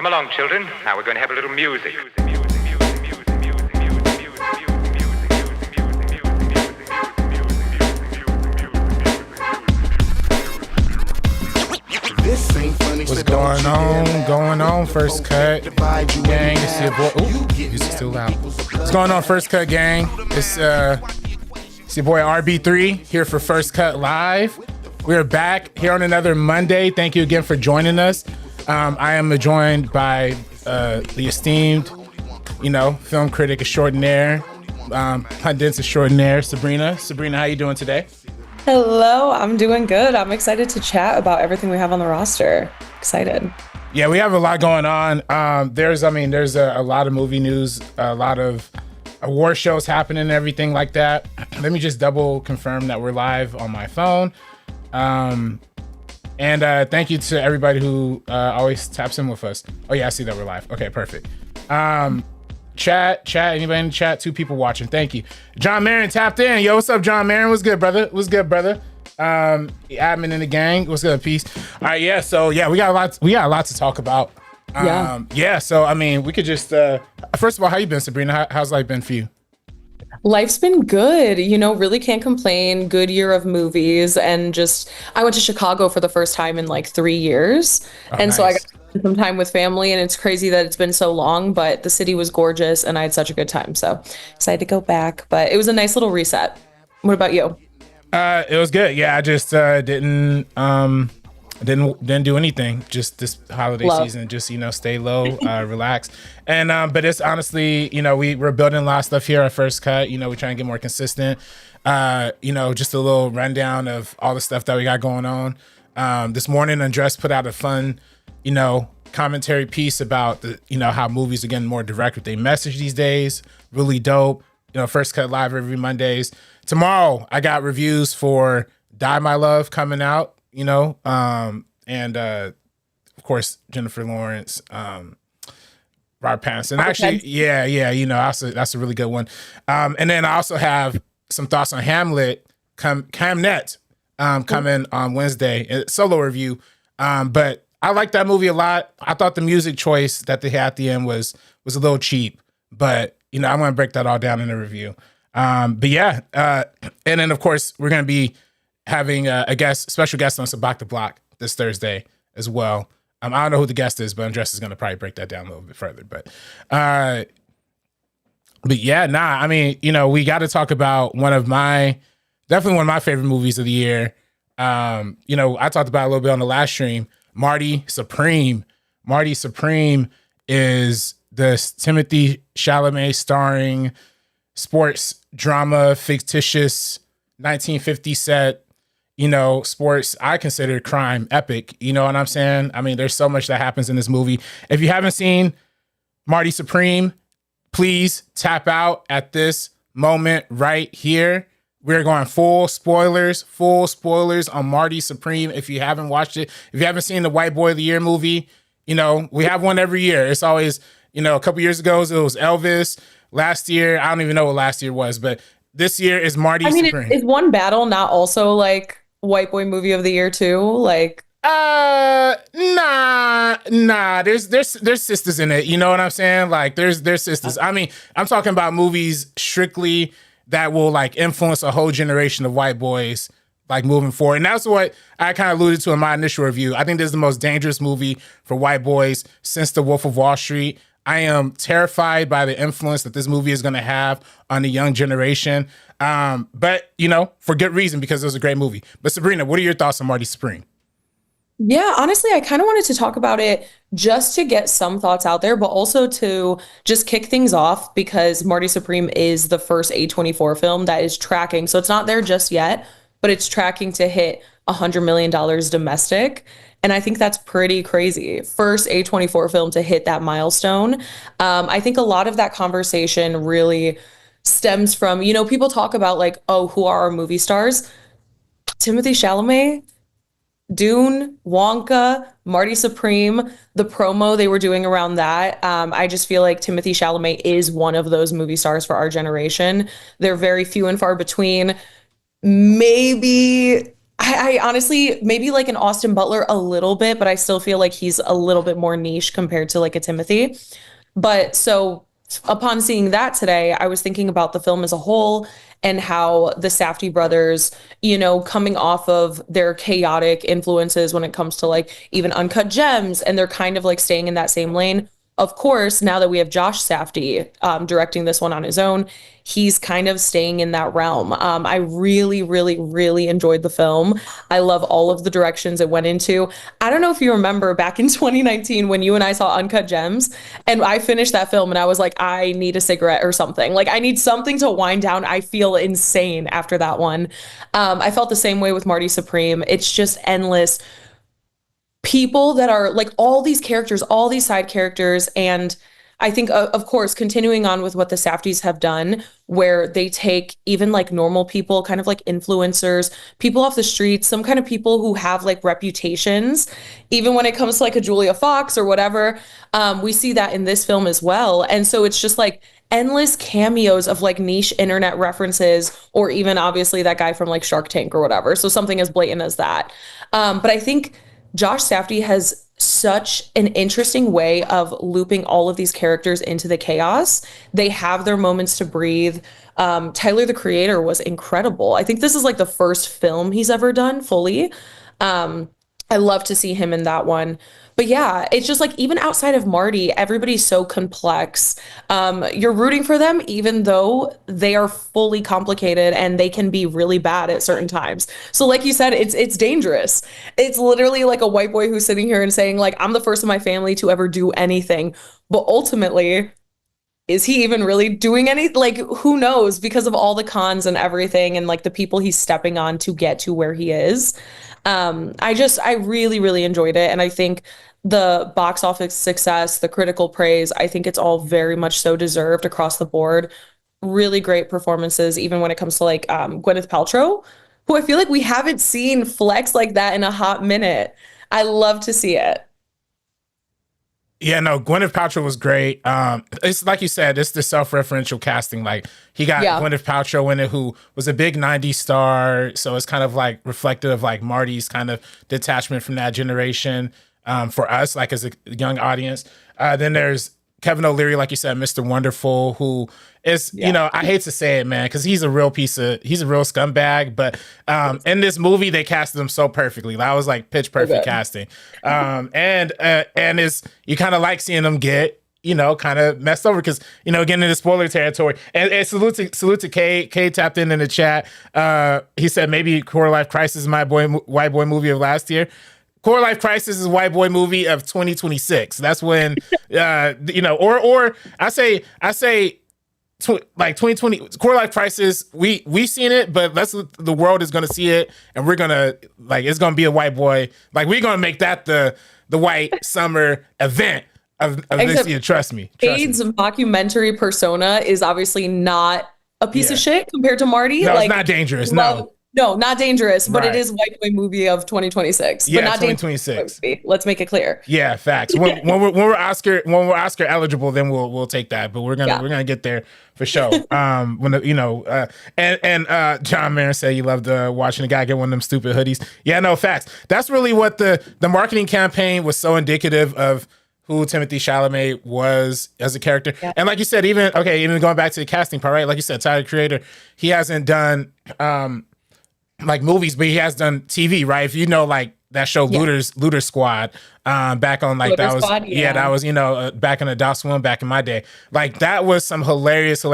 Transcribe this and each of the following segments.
Come along, children. Now we're going to have a little music. What's going on, First Cut gang? It's your boy. Ooh, he's still loud. What's going on, First Cut gang? It's your boy RB3 here for First Cut Live. We're back here on another Monday. Thank you again for joining us. I am joined by the esteemed, film critic extraordinaire, pundits extraordinaire, Sabrina. Sabrina, how you doing today? Hello, I'm doing good. I'm excited to chat about everything we have on the roster. Excited. Yeah, we have a lot going on. There's a lot of movie news, a lot of award shows happening and everything like that. Let me just double confirm that we're live on my phone. And thank you to everybody who always taps in with us. Oh yeah, I see that we're live. Okay, perfect. Chat, anybody in the chat? 2 people watching. Thank you. John Marin tapped in. Yo, what's up, John Marin? What's good, brother? The admin in the gang. What's good? Peace. All right, yeah. So yeah, we got a lot to talk about. Yeah. So we could just first of all, how you been, Sabrina? How's life been for you? Life's been good. Really can't complain. Good year of movies, and I went to Chicago for the first time in like 3 years, nice. So I got to spend some time with family, and it's crazy that it's been so long, but the city was gorgeous, and I had such a good time. So excited to go back, but it was a nice little reset. What about you? It was good. Yeah, I just didn't do anything. Just this holiday season, just stay low, relax. And but it's honestly, we're building a lot of stuff here at First Cut. We're trying to get more consistent. Just a little rundown of all the stuff that we got going on. This morning, Andres put out a fun, commentary piece about the, how movies are getting more direct with their message these days. Really dope. First Cut Live every Mondays. Tomorrow, I got reviews for Die My Love coming out, and of course, Jennifer Lawrence, Robert Pattinson. Actually, that's a really good one. And then I also have some thoughts on Hamlet, Hamnet, coming on Wednesday, a solo review. But I like that movie a lot. I thought the music choice that they had at the end was a little cheap, but I'm going to break that all down in the review. And then of course we're going to be having a special guest on Sabak the Block this Thursday as well. I don't know who the guest is, but Andres is going to probably break that down a little bit further. But we got to talk about definitely one of my favorite movies of the year. I talked about it a little bit on the last stream. Marty Supreme. Marty Supreme is the Timothy Chalamet starring sports drama, fictitious 1950 set, sports, I consider crime epic. You know what I'm saying? There's so much that happens in this movie. If you haven't seen Marty Supreme, please tap out at this moment right here. We're going full spoilers on Marty Supreme. If you haven't watched it, if you haven't seen the White Boy of the Year movie, we have one every year. It's always, a couple years ago, it was Elvis. Last year, I don't even know what last year was, but this year is Marty Supreme. Is One Battle not also like White Boy Movie of the Year too? Like, nah. There's sisters in it. You know what I'm saying? Like, there's sisters. I'm talking about movies strictly that will like influence a whole generation of white boys like moving forward. And that's what I kind of alluded to in my initial review. I think this is the most dangerous movie for white boys since The Wolf of Wall Street. I am terrified by the influence that this movie is going to have on the young generation. But, for good reason, because it was a great movie. But Sabrina, what are your thoughts on Marty Supreme? Yeah, honestly, I kind of wanted to talk about it just to get some thoughts out there, but also to just kick things off because Marty Supreme is the first A24 film that is tracking. So it's not there just yet, but it's tracking to hit $100 million domestic. And I think that's pretty crazy. First A24 film to hit that milestone. I think a lot of that conversation really stems from, people talk about like, oh, who are our movie stars? Timothy Chalamet, Dune, Wonka, Marty Supreme, the promo they were doing around that. I just feel like Timothy Chalamet is one of those movie stars for our generation. They're very few and far between. Maybe I honestly maybe like an Austin Butler a little bit, but I still feel like he's a little bit more niche compared to like a Timothy. But so upon seeing that today, I was thinking about the film as a whole and how the Safdie brothers, coming off of their chaotic influences when it comes to like even Uncut Gems, and they're kind of like staying in that same lane. Of course, now that we have Josh Safdie directing this one on his own, he's kind of staying in that realm. I really, really, really enjoyed the film. I love all of the directions it went into. I don't know if you remember back in 2019 when you and I saw Uncut Gems, and I finished that film and I was like, I need a cigarette or something. Like, I need something to wind down. I feel insane after that one. I felt the same way with Marty Supreme. It's just endless people that are like all these characters, all these side characters. And I think, of course, continuing on with what the Safdies have done, where they take even like normal people, kind of like influencers, people off the streets, some kind of people who have like reputations, even when it comes to like a Julia Fox or whatever. We see that in this film as well. And so it's just like endless cameos of like niche internet references, or even obviously that guy from like Shark Tank or whatever. So something as blatant as that. But I think Josh Safdie has such an interesting way of looping all of these characters into the chaos. They have their moments to breathe. Tyler, the Creator, was incredible. I think this is like the first film he's ever done fully. I love to see him in that one. But yeah, it's just like even outside of Marty, everybody's so complex. You're rooting for them, even though they are fully complicated and they can be really bad at certain times. So like you said, it's dangerous. It's literally like a white boy who's sitting here and saying like, I'm the first in my family to ever do anything. But ultimately, is he even really doing any, like, who knows, because of all the cons and everything and like the people he's stepping on to get to where he is. I really, really enjoyed it. And I think the box office success, the critical praise, I think it's all very much so deserved across the board. Really great performances, even when it comes to like Gwyneth Paltrow, who I feel like we haven't seen flex like that in a hot minute. I love to see it. Yeah, no, Gwyneth Paltrow was great. It's like you said, it's the self-referential casting. Like he got Gwyneth Paltrow in it, who was a big '90s star. So it's kind of like reflective of like Marty's kind of detachment from that generation for us, like as a young audience. Then there's Kevin O'Leary, like you said, Mr. Wonderful, who is, I hate to say it, man, because he's a real scumbag. But in this movie, they casted him so perfectly. That was like pitch perfect casting. And is you kind of like seeing him get, kind of messed over because, getting into spoiler territory. And salute to K. K tapped in the chat. He said maybe Core Life Crisis is my white boy movie of last year. Core Life Crisis is white boy movie of 2026. That's when, or I say, like 2020 Core Life Crisis. We seen it, but the world is gonna see it, and we're gonna it's gonna be a white boy. Like we're gonna make that the white summer event of this year. Trust me. AIDS mockumentary persona is obviously not a piece of shit compared to Marty. No, it's not dangerous. No, not dangerous, but it is white boy movie of 2026. Yeah, but not 2026. Let's make it clear. Yeah, facts. When we're Oscar eligible, then we'll take that. But we're gonna get there for sure. John Mayer said he loved watching the guy get one of them stupid hoodies. Yeah, no, facts. That's really what the marketing campaign was so indicative of who Timothy Chalamet was as a character. Yeah. And like you said, even going back to the casting part, right? Like you said, Tyler, the Creator, he hasn't done like movies, but he has done TV, right? If you know, like that show Looter Squad, back on like Looter that was Squad, that was back in Adult Swim back in my day. Like that was some hilarious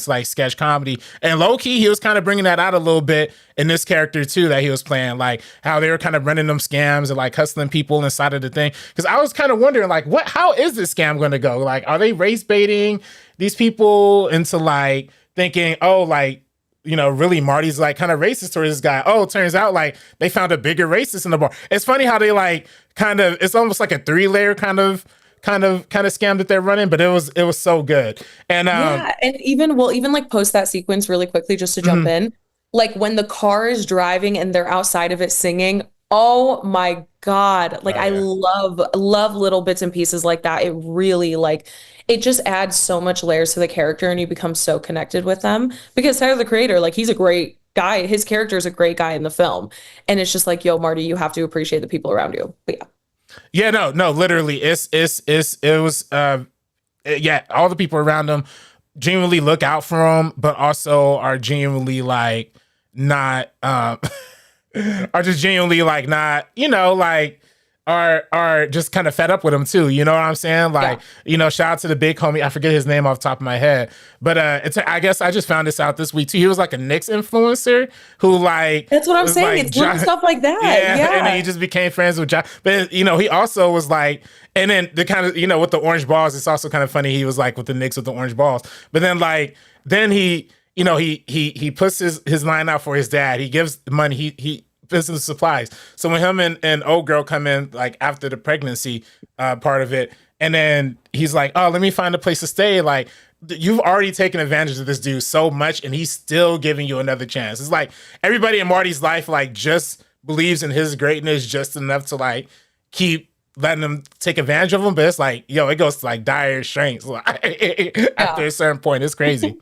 like sketch comedy. And low key, he was kind of bringing that out a little bit in this character too that he was playing, like how they were kind of running them scams and like hustling people inside of the thing. Because I was kind of wondering, like, how is this scam going to go? Like, are they race baiting these people into like thinking, oh, like, really Marty's like kind of racist towards this guy. Oh, it turns out like they found a bigger racist in the bar. It's funny how they like it's almost like a 3-layer kind of scam that they're running, but it was so good. And and even like post that sequence really quickly just to jump in. Like when the car is driving and they're outside of it singing, oh my God. Like I love little bits and pieces like that. It really it just adds so much layers to the character and you become so connected with them because Tyler, the Creator, like he's a great guy, his character is a great guy in the film. And it's just like, yo, Marty, you have to appreciate the people around you. But yeah. Yeah, no, literally, it was yeah, all the people around him genuinely look out for him, but also are genuinely like not are just genuinely like not, like are just kind of fed up with him too. You know what I'm saying? Like, shout out to the big homie. I forget his name off the top of my head, but I guess I just found this out this week too. He was like a Knicks influencer who like, that's what I'm saying. Like it's little stuff like that. Yeah. And then he just became friends with Josh. But he also was like, and then the kind of, with the orange balls, it's also kind of funny. He was like with the Knicks with the orange balls, but then like, then he puts his line out for his dad. He gives money. He business supplies. So when him and old girl come in like after the pregnancy part of it, and then he's like, oh, let me find a place to stay. Like, you've already taken advantage of this dude so much, and he's still giving you another chance. It's like everybody in Marty's life like just believes in his greatness just enough to like keep letting him take advantage of him. But it's like, yo, it goes to like dire strengths after a certain point. It's crazy.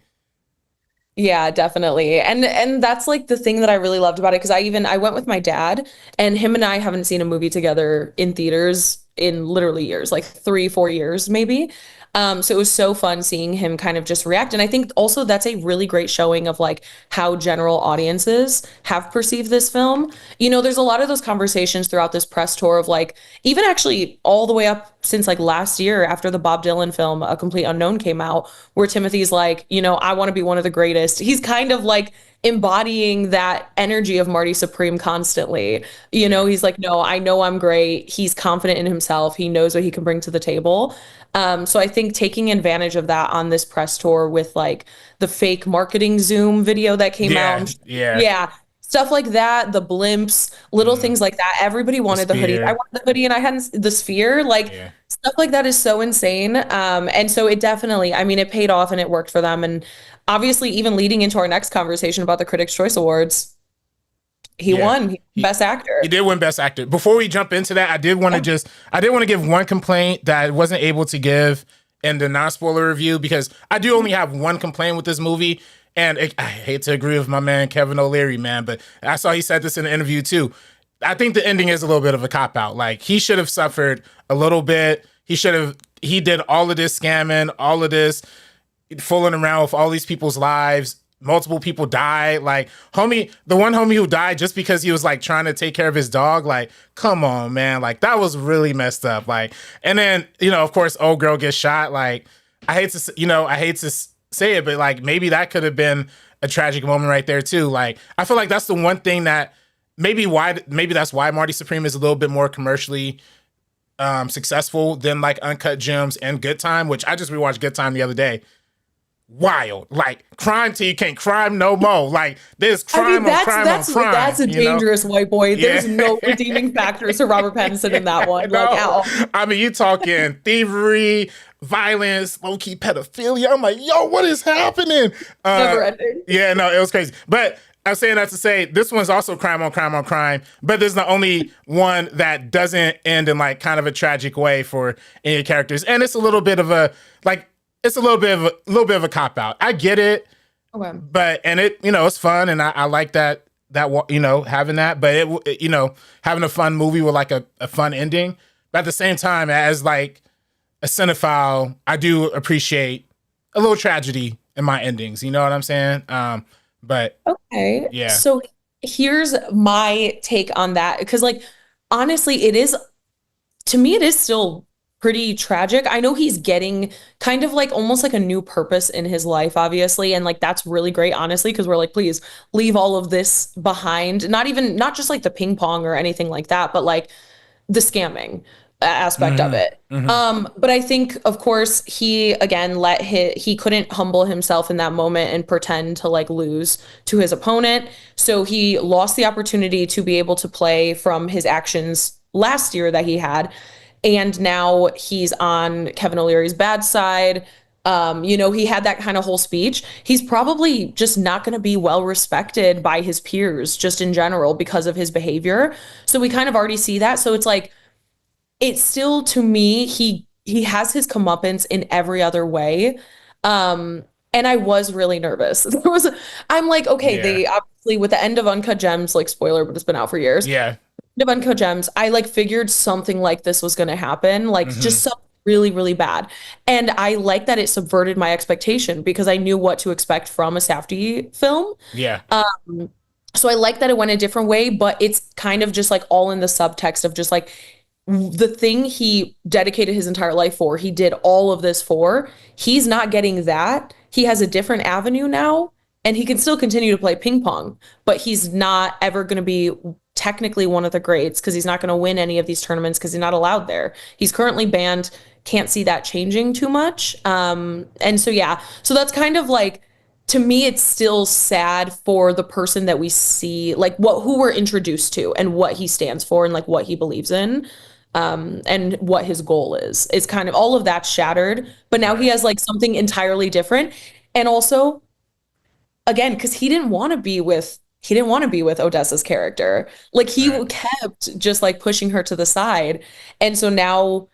Yeah, definitely. And that's like the thing that I really loved about it, because I went with my dad, and him and I haven't seen a movie together in theaters in literally years, like 3-4 years maybe. So it was so fun seeing him kind of just react. And I think also that's a really great showing of like how general audiences have perceived this film. There's a lot of those conversations throughout this press tour of like, even actually all the way up since like last year after the Bob Dylan film, A Complete Unknown, came out, where Timothy's like, I want to be one of the greatest. He's kind of like embodying that energy of Marty Supreme constantly. He's like, no, I know I'm great. He's confident in himself. He knows what he can bring to the table. So I think taking advantage of that on this press tour with like the fake marketing Zoom video that came out. Yeah. Stuff like that, the blimps, little things like that. Everybody wanted the hoodie. I wanted the hoodie and I hadn't, the sphere, like stuff like that is so insane. And so it definitely, I mean, it paid off and it worked for them. And obviously, even leading into our next conversation about the Critics' Choice Awards, he won Best Actor. He did win Best Actor. Before we jump into that, I did want to give one complaint that I wasn't able to give in the non-spoiler review, because I do only have one complaint with this movie. And I hate to agree with my man, Kevin O'Leary, man, but I saw he said this in an interview too. I think the ending is a little bit of a cop-out. Like, he should have suffered a little bit. He did all of this scamming, all of this fooling around with all these people's lives. Multiple people died. Like, the one homie who died just because he was like trying to take care of his dog. Like, come on, man. Like, that was really messed up. Like, and then, of course, old girl gets shot. Like, I hate to say it, but like maybe that could have been a tragic moment right there too. Like, I feel like that's the one thing that maybe that's why Marty Supreme is a little bit more commercially successful than like Uncut Gems and Good Time, which I just rewatched Good Time the other day. Wild, like crime till you can't crime no more. Like, there's crime on crime on crime. That's a dangerous white boy. There's no redeeming factors for Robert Pattinson in that one. Like, ow. I mean, you talking thievery, violence, low-key pedophilia. I'm like, yo, what is happening? Never ending. Yeah, no, it was crazy. But I'm saying that to say this one's also crime on crime on crime, but there's the only one that doesn't end in like kind of a tragic way for any characters. And it's a little bit of a cop out. I get it. Okay. But it's fun, and I like that having that, but having a fun movie with like a fun ending. But at the same time, as like a cinephile, I do appreciate a little tragedy in my endings. You know what I'm saying? But okay, yeah. So here's my take on that, because like honestly, to me it is still pretty tragic. I know he's getting kind of like almost like a new purpose in his life, obviously, and like that's really great, honestly, because we're like, please leave all of this behind. Not just like the ping pong or anything like that, but like the scamming aspect of it. But I think, of course, he again he couldn't humble himself in that moment and pretend to like lose to his opponent. So he lost the opportunity to be able to play from his actions last year that he had. And now he's on Kevin O'Leary's bad side. He had that kind of whole speech. He's probably just not going to be well respected by his peers just in general because of his behavior. So we kind of already see that. So it's like, it's still, to me, he has his comeuppance in every other way. And I was really nervous. I'm like, okay, Yeah. they obviously with the end of Uncut Gems, like spoiler, but it's been out for years. Yeah. End of Uncut Gems, I like figured something like this was going to happen, like Hmm. just something really, really bad. And I like that it subverted my expectation because I knew what to expect from a Safdie film. Yeah. So I like that it went a different way, but it's kind of just like all in the subtext of just like the thing he dedicated his entire life for, he did all of this for. He's not getting that. He has a different avenue now, and he can still continue to play ping pong, but he's not ever going to be technically one of the greats because he's not going to win any of these tournaments because he's not allowed there. He's currently banned. Can't see that changing too much. And so yeah, so that's kind of like to me, it's still sad for the person that we see, like what who we're introduced to and what he stands for and like what he believes in, and what his goal is. It's kind of all of that shattered, but now he Right. has like something entirely different. And also, again, because he didn't want to be with Odessa's character. Like he Right. kept just like pushing her to the side. And so now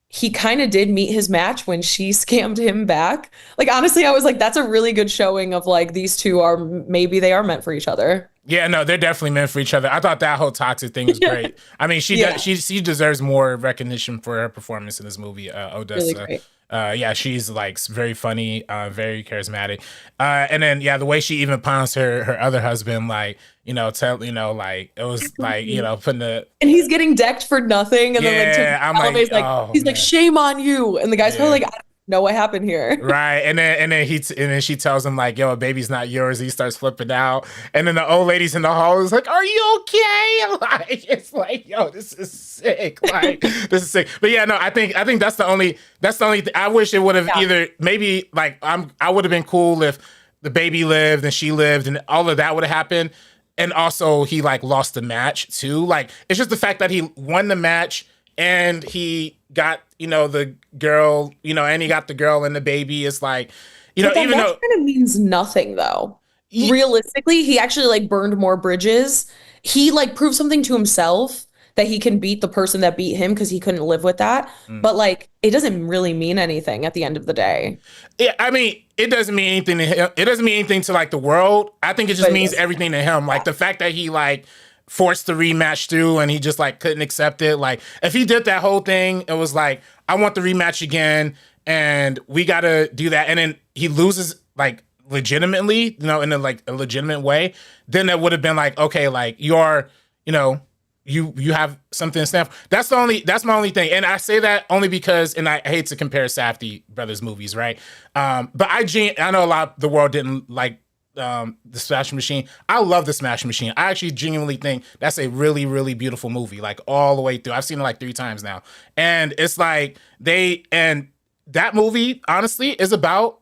he kind of did meet his match when she scammed him back. Like honestly, I was like, that's a really good showing of like these two are maybe they are meant for each other. Yeah, no, they're definitely meant for each other. I thought that whole toxic thing was Yeah. great. I mean, Yeah, she deserves more recognition for her performance in this movie, really Odessa. great. Yeah, she's like very funny, very charismatic. And then yeah, the way she even pounds her other husband, like like it was like putting the And he's getting decked for nothing. And then like yeah. I'm like, Chalamet's like, oh he's like, man. shame on you. And the guy's Yeah. probably like, I don't know what happened here. Right, and then she tells him like, "Yo, a baby's not yours." He starts flipping out, and then the old lady's in the hall is like, "Are you okay?" Like, it's like, "Yo, this is sick." Like, this is sick. But yeah, no, I think that's the only thing. I wish it would have Yeah. either maybe like I would have been cool if the baby lived and she lived and all of that would have happened, and also he like lost the match too. Like, it's just the fact that he won the match and he got the girl, and he got the girl and the baby. It's like, But that even match though kind of means nothing though. he, Realistically, he actually like burned more bridges. He like proved something to himself that he can beat the person that beat him because he couldn't live with that. Mm. But like it doesn't really mean anything at the end of the day. Yeah, I mean, it doesn't mean anything to him. It doesn't mean anything to like the world. I think it just But it means does. everything to him. Like the fact that he like forced the rematch through and he just like couldn't accept it. Like if he did that whole thing, it was like, I want the rematch again and we gotta do that. And then he loses like legitimately, in a legitimate way, then that would have been like, okay, like you're, you have something to stand for. That's my only thing. And I say that only because, and I hate to compare Safdie brothers movies, right? But I know a lot of the world didn't like the Smash Machine. I love the Smash Machine. I actually genuinely think that's a really, really beautiful movie, like all the way through. I've seen it like 3 times now. And it's like and that movie, honestly, is about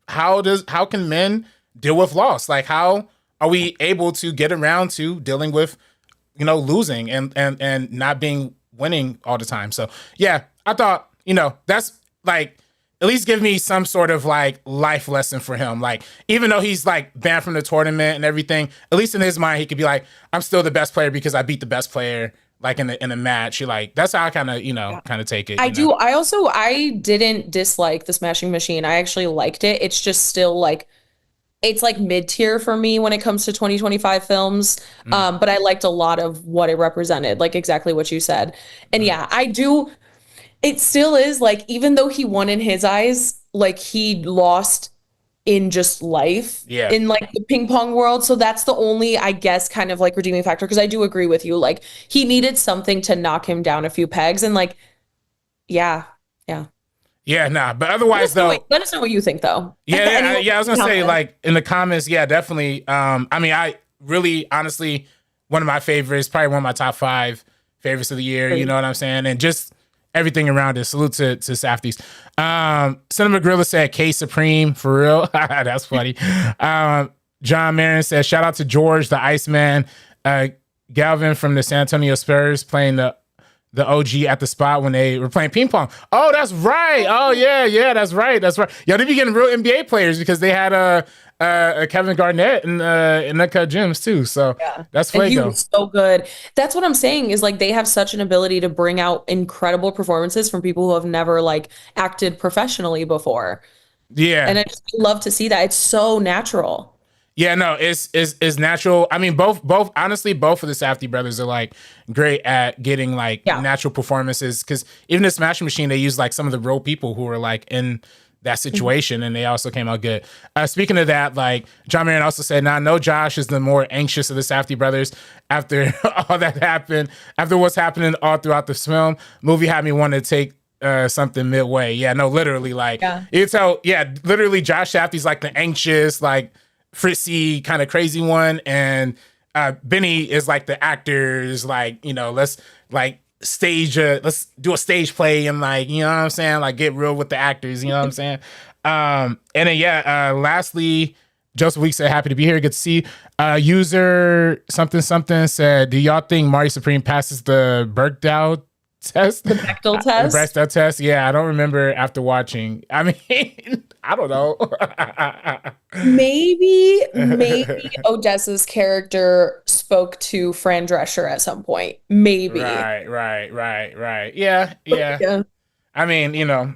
how can men deal with loss? Like how are we able to get around to dealing with losing and not being winning all the time. So yeah, I thought, that's like at least give me some sort of like life lesson for him. Like, even though he's like banned from the tournament and everything, at least in his mind, he could be like, I'm still the best player because I beat the best player like in a match. You're like, that's how I kind of take it. I do. I didn't dislike the Smashing Machine. I actually liked it. It's just still like it's like mid-tier for me when it comes to 2025 films. Mm, But I liked a lot of what it represented, like exactly what you said. And mm. yeah, I do. It still is like, even though he won in his eyes, like he lost in just life Yeah. in like the ping pong world. So that's the only, I guess, kind of like redeeming factor. Cause I do agree with you. Like he needed something to knock him down a few pegs. And like, yeah, yeah. Yeah, nah. But otherwise though, Let us know what you think though. yeah, Anyone yeah, I was gonna say comment. like in the comments, yeah, definitely. I mean, I really honestly one of my favorites, probably one of my top 5 favorites of the year. You know what I'm saying? And just everything around it. Salute to Safdie's. Cinema Gorilla said K Supreme for real. That's funny. John Marin said shout out to George the Iceman. Galvin from the San Antonio Spurs playing the OG at the spot when they were playing ping pong. Oh, that's right. Oh, yeah, that's right. Yo, they be getting real NBA players because they had a Kevin Garnett and Uncut Gems too. So Yeah. that's And he Fuego. was so good. That's what I'm saying is like they have such an ability to bring out incredible performances from people who have never like acted professionally before. Yeah. And I just love to see that. It's so natural. Yeah, no, it's natural. I mean, both honestly, both of the Safdie brothers are like great at getting like Yeah. natural performances. Because even the Smash Machine, they use like some of the real people who were like in that situation, and they also came out good. Speaking of that, like John Marin also said, "Now I know Josh is the more anxious of the Safdie brothers after all that happened, after what's happening all throughout this film. Movie had me want to take." Something midway. Yeah, no, literally, like you tell. Yeah, literally, Josh Safdie's like the anxious, like fritzy kind of crazy one, and Benny is like the actors, like, you know, let's like let's do a stage play and like, you know what I'm saying, like get real with the actors, you know what I'm saying. And then lastly, Joseph Week said, happy to be here, good to see. User something said, do y'all think Marty Supreme passes the Bergdahl test? The Bechdel test? The Bechdel test? Yeah, I don't remember after watching. I mean, I don't know. Maybe Odessa's character spoke to Fran Drescher at some point. Maybe. Right. Yeah. I mean, you know,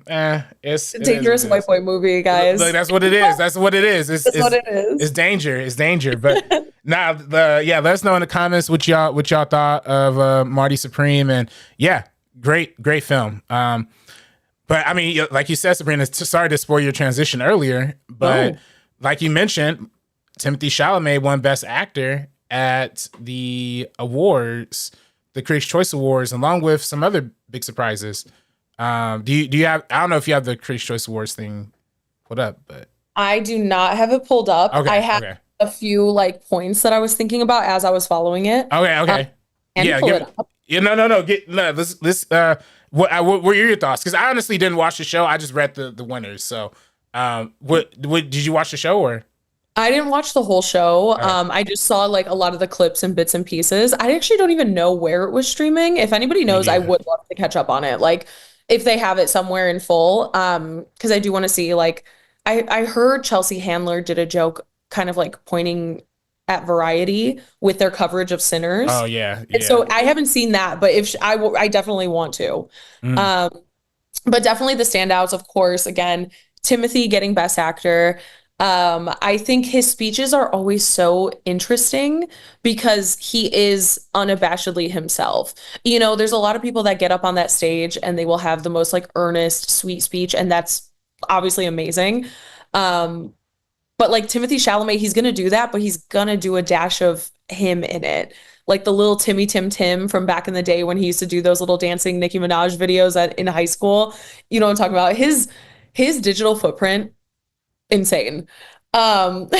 it's dangerous white boy movie, guys. Look, that's what it is. That's what it is. It's what it is. It's danger. It's danger. But now, let us know in the comments what y'all thought of Marty Supreme, and yeah, great film. But I mean, like you said, Sabrina, sorry to spoil your transition earlier, but like you mentioned, Timothée Chalamet won Best Actor at the awards, the Critics' Choice Awards, along with some other big surprises. Do you have? I don't know if you have the Critics' Choice Awards thing put up, but I do not have it pulled up. Okay, I have a few like points that I was thinking about as I was following it. Okay. Pull it up. Yeah, no. Let's what were your thoughts? Because I honestly didn't watch the show. I just read the winners. So, what did you watch the show or? I didn't watch the whole show. I just saw like a lot of the clips and bits and pieces. I actually don't even know where it was streaming. If anybody knows, I would love to catch up on it. Like if they have it somewhere in full. Because I do want to see, like, I heard Chelsea Handler did a joke kind of like pointing at Variety with their coverage of Sinners. Oh yeah. And so I haven't seen that, but if I definitely want to. But definitely the standouts, of course, again, Timothée getting Best Actor. I think his speeches are always so interesting because he is unabashedly himself. You know, there's a lot of people that get up on that stage and they will have the most like earnest, sweet speech, and that's obviously amazing. But like Timothée Chalamet, he's gonna do that, but he's gonna do a dash of him in it. Like the little Timmy Tim Tim from back in the day when he used to do those little dancing Nicki Minaj videos in high school. You know what I'm talking about? His digital footprint, insane. But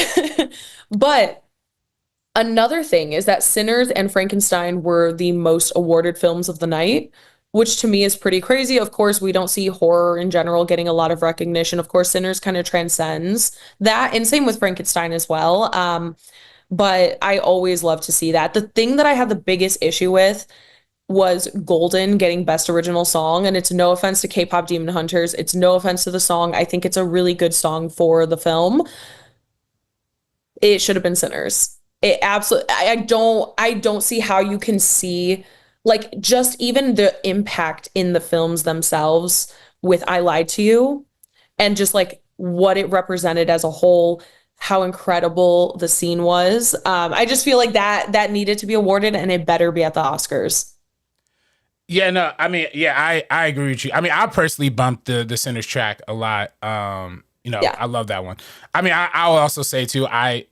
another thing is that Sinners and Frankenstein were the most awarded films of the night, which to me is pretty crazy. Of course, we don't see horror in general getting a lot of recognition. Of course, Sinners kind of transcends that, and same with Frankenstein as well. But I always love to see that. The thing that I had the biggest issue with was Golden getting Best Original Song, and it's no offense to K-pop Demon Hunters. It's no offense to the song. I think it's a really good song for the film. It should have been Sinners. It absolutely. I don't see how you can see like just even the impact in the films themselves with I Lied to You, and just like what it represented as a whole, how incredible the scene was. I just feel like that needed to be awarded, and it better be at the Oscars. Yeah, no, I mean, yeah, I agree with you. I mean, I personally bumped the Sinners track a lot. You know, I love that one. I mean, I'll also say too, I'm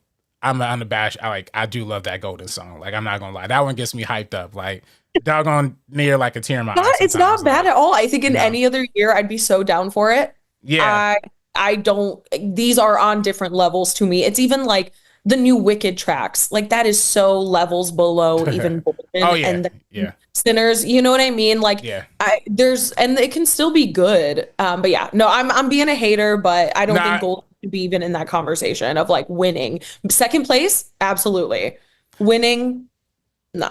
unabashed. I do love that Golden song. Like, I'm not gonna lie, that one gets me hyped up. Like, doggone near like a tear in my eye. It's not bad at all. I think in any other year, I'd be so down for it. Yeah, I don't. These are on different levels to me. It's even like the new Wicked tracks. Like that is so levels below even Golden. Oh yeah, and Sinners. You know what I mean? Like and it can still be good. But yeah, no, I'm being a hater, but I don't think Golden should be even in that conversation of like winning. Second place, absolutely. Winning, no.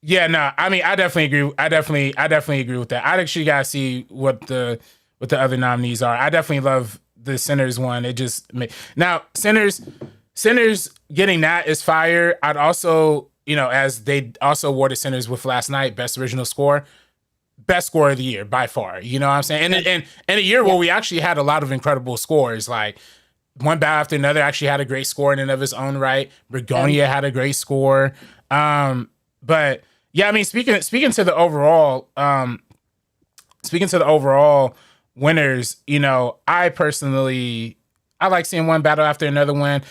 Yeah, no. I mean, I definitely agree. I definitely agree with that. I actually gotta see what the other nominees are. I definitely love the Sinners one. It just now Sinners getting that is fire. I'd also, you know, as they also awarded Sinners with Last Night Best Original Score. best score of the year by far. You know what I'm saying? And a year where we actually had a lot of incredible scores, like One Battle After Another actually had a great score in and of its own right. Begonia had a great score. But yeah, I mean, speaking to the overall winners, you know, I like seeing One Battle After Another win.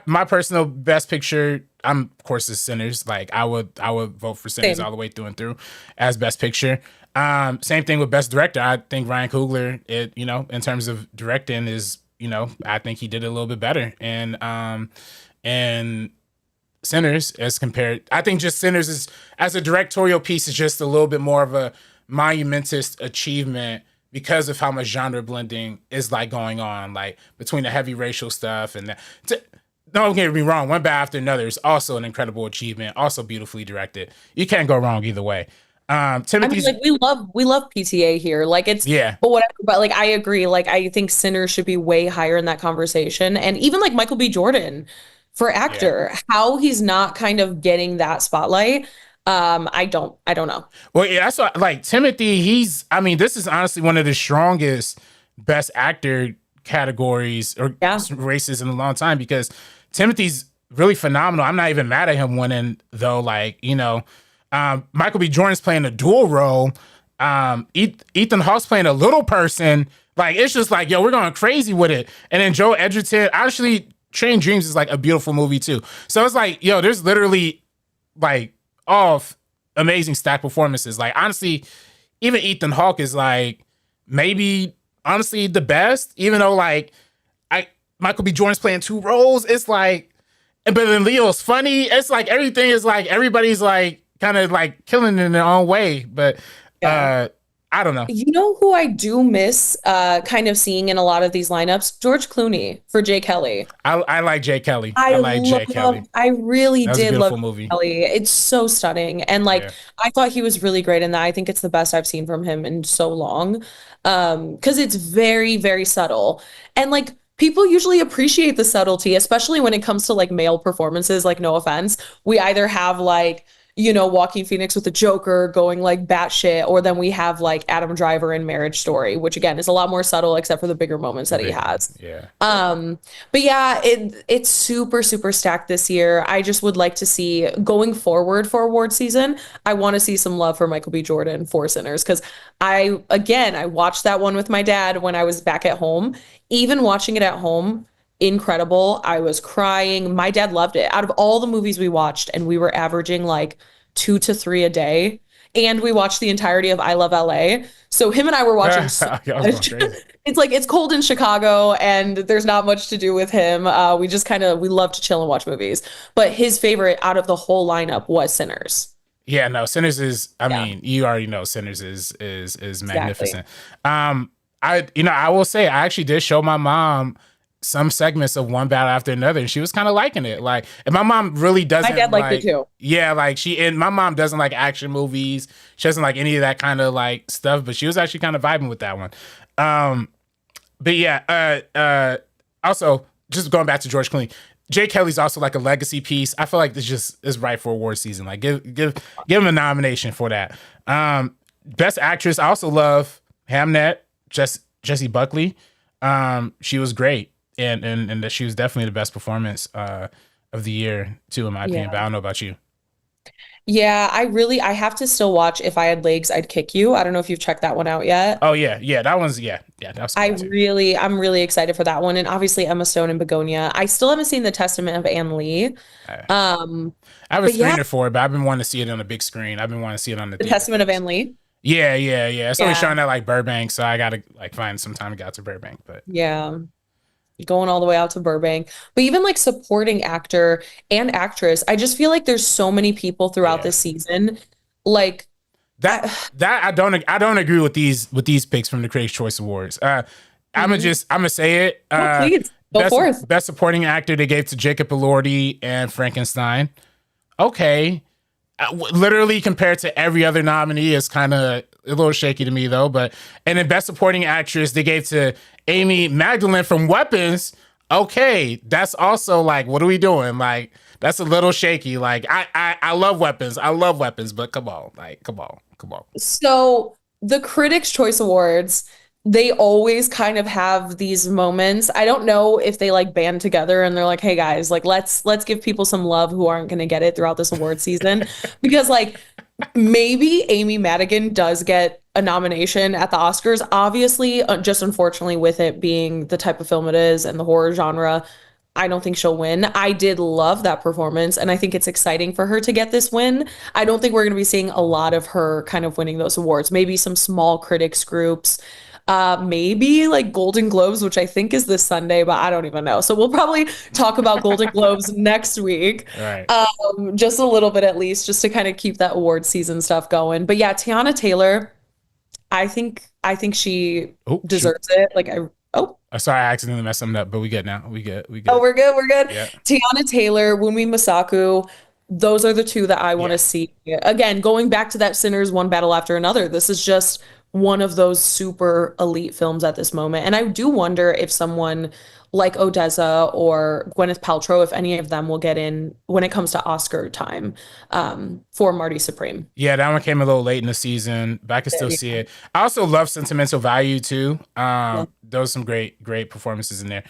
My personal best picture, of course, is Sinners. Like I would vote for Sinners all the way through and through as best picture. Same thing with best director. I think Ryan Coogler, in terms of directing, is, I think he did it a little bit better. And Sinners, as compared, I think just Sinners is, as a directorial piece, is just a little bit more of a monumentous achievement because of how much genre blending is like going on, like between the heavy racial stuff and that. Don't get me wrong, One Battle After Another is also an incredible achievement, also beautifully directed. You can't go wrong either way. Timothy's, I mean, like we love PTA here. Like it's, but whatever. But like I agree. Like I think Sinners should be way higher in that conversation. And even like Michael B. Jordan for actor, how he's not kind of getting that spotlight. I don't know. Well, yeah, that's what, like Timothy. This is honestly one of the strongest best actor categories or races in a long time, because Timothy's really phenomenal. I'm not even mad at him winning though. Like, Michael B. Jordan's playing a dual role. Ethan Hawke's playing a little person. Like, it's just like, yo, we're going crazy with it. And then Joel Edgerton, actually, Train Dreams is like a beautiful movie too. So it's like, yo, there's literally like amazing stacked performances. Like, honestly, even Ethan Hawke is like maybe honestly the best, even though like Michael B. Jordan's playing two roles. It's like, but then Leo's funny. It's like everything is like, everybody's like kind of like killing it in their own way. But I don't know. You know who I do miss kind of seeing in a lot of these lineups? George Clooney for Jay Kelly. I like Jay Kelly. I like Jay Kelly. I really did love movie. Kelly. It's so stunning. And like I thought he was really great in that. I think it's the best I've seen from him in so long. Because it's very, very subtle. And like people usually appreciate the subtlety, especially when it comes to like male performances, like no offense. We either have like Joaquin Phoenix with the Joker going like batshit, or then we have like Adam Driver in Marriage Story, which again is a lot more subtle, except for the bigger moments that he has. But yeah, it's super, super stacked this year. I just would like to see, going forward for award season, I want to see some love for Michael B. Jordan for Sinners, because I watched that one with my dad when I was back at home. Even watching it at home, incredible. I was crying. My dad loved it. Out of all the movies we watched, and we were averaging like 2 to 3 a day, and we watched the entirety of I Love LA. So him and I were watching so much. It's like, it's cold in Chicago and there's not much to do with him. We love to chill and watch movies. But his favorite out of the whole lineup was Sinners. Yeah, no, Sinners is, I mean, you already know Sinners is magnificent. I will say, I actually did show my mom some segments of One Battle After Another, and she was kind of liking it. Like, and my mom really doesn't. My dad liked it too. Yeah, like my mom doesn't like action movies. She doesn't like any of that kind of like stuff, but she was actually kind of vibing with that one. But yeah, also just going back to George Clooney, Jay Kelly's also like a legacy piece. I feel like this just is right for award season. Like give him a nomination for that. Best actress, I also love Hamnet, Jessie Buckley. She was great. And that she was definitely the best performance of the year too, in my opinion. But I don't know about you. Yeah, I have to still watch If I Had Legs, I'd Kick You. I don't know if you've checked that one out yet. Oh yeah, that one's that's cool. I'm really excited for that one, and obviously Emma Stone and Begonia. I still haven't seen The Testament of Anne Lee. I have a screener for it, but I've been wanting to see it on a big screen. I've been wanting to see it on the Testament of Anne Lee. Yeah. It's only showing at like Burbank, so I gotta like find some time to get out to Burbank. But yeah. Going all the way out to Burbank. But even like supporting actor and actress, I just feel like there's so many people throughout this season. Like that I don't agree with these picks from the Critics' Choice Awards. I'm gonna say it. Please go forth. Best supporting actor they gave to Jacob Elordi and Frankenstein. Okay. Literally compared to every other nominee is kind of a little shaky to me though. But and then best supporting actress they gave to Amy Magdalene from Weapons. Okay, that's also like, what are we doing? Like, that's a little shaky. Like, I love Weapons. But come on. So the Critics' Choice Awards, they always kind of have these moments. I don't know if they like band together and they're like, "Hey guys, like let's give people some love who aren't going to get it throughout this award season." Because like maybe Amy Madigan does get a nomination at the Oscars. Obviously, just unfortunately with it being the type of film it is and the horror genre, I don't think she'll win. I did love that performance, and I think it's exciting for her to get this win. I don't think we're going to be seeing a lot of her kind of winning those awards. Maybe some small critics groups, maybe like Golden Globes, which I think is this Sunday, but I don't even know. So we'll probably talk about Golden Globes next week, All right. just a little bit at least, just to kind of keep that award season stuff going. But yeah, Tiana Taylor, I think she Oh, shoot. deserves it. Like oh. Sorry, I accidentally messed something up, but we good now. We good. Oh, we're good. We're good. Yeah. Tiana Taylor, Wunmi Masaku, those are the two that I want to see. Again, going back to that Sinners one battle after another. This is just one of those super elite films at this moment. And I do wonder if someone like Odessa or Gwyneth Paltrow, if any of them will get in when it comes to Oscar time, for Marty Supreme. Yeah, that one came a little late in the season, but I can still see it. I also love Sentimental Value too. Those some great performances in there.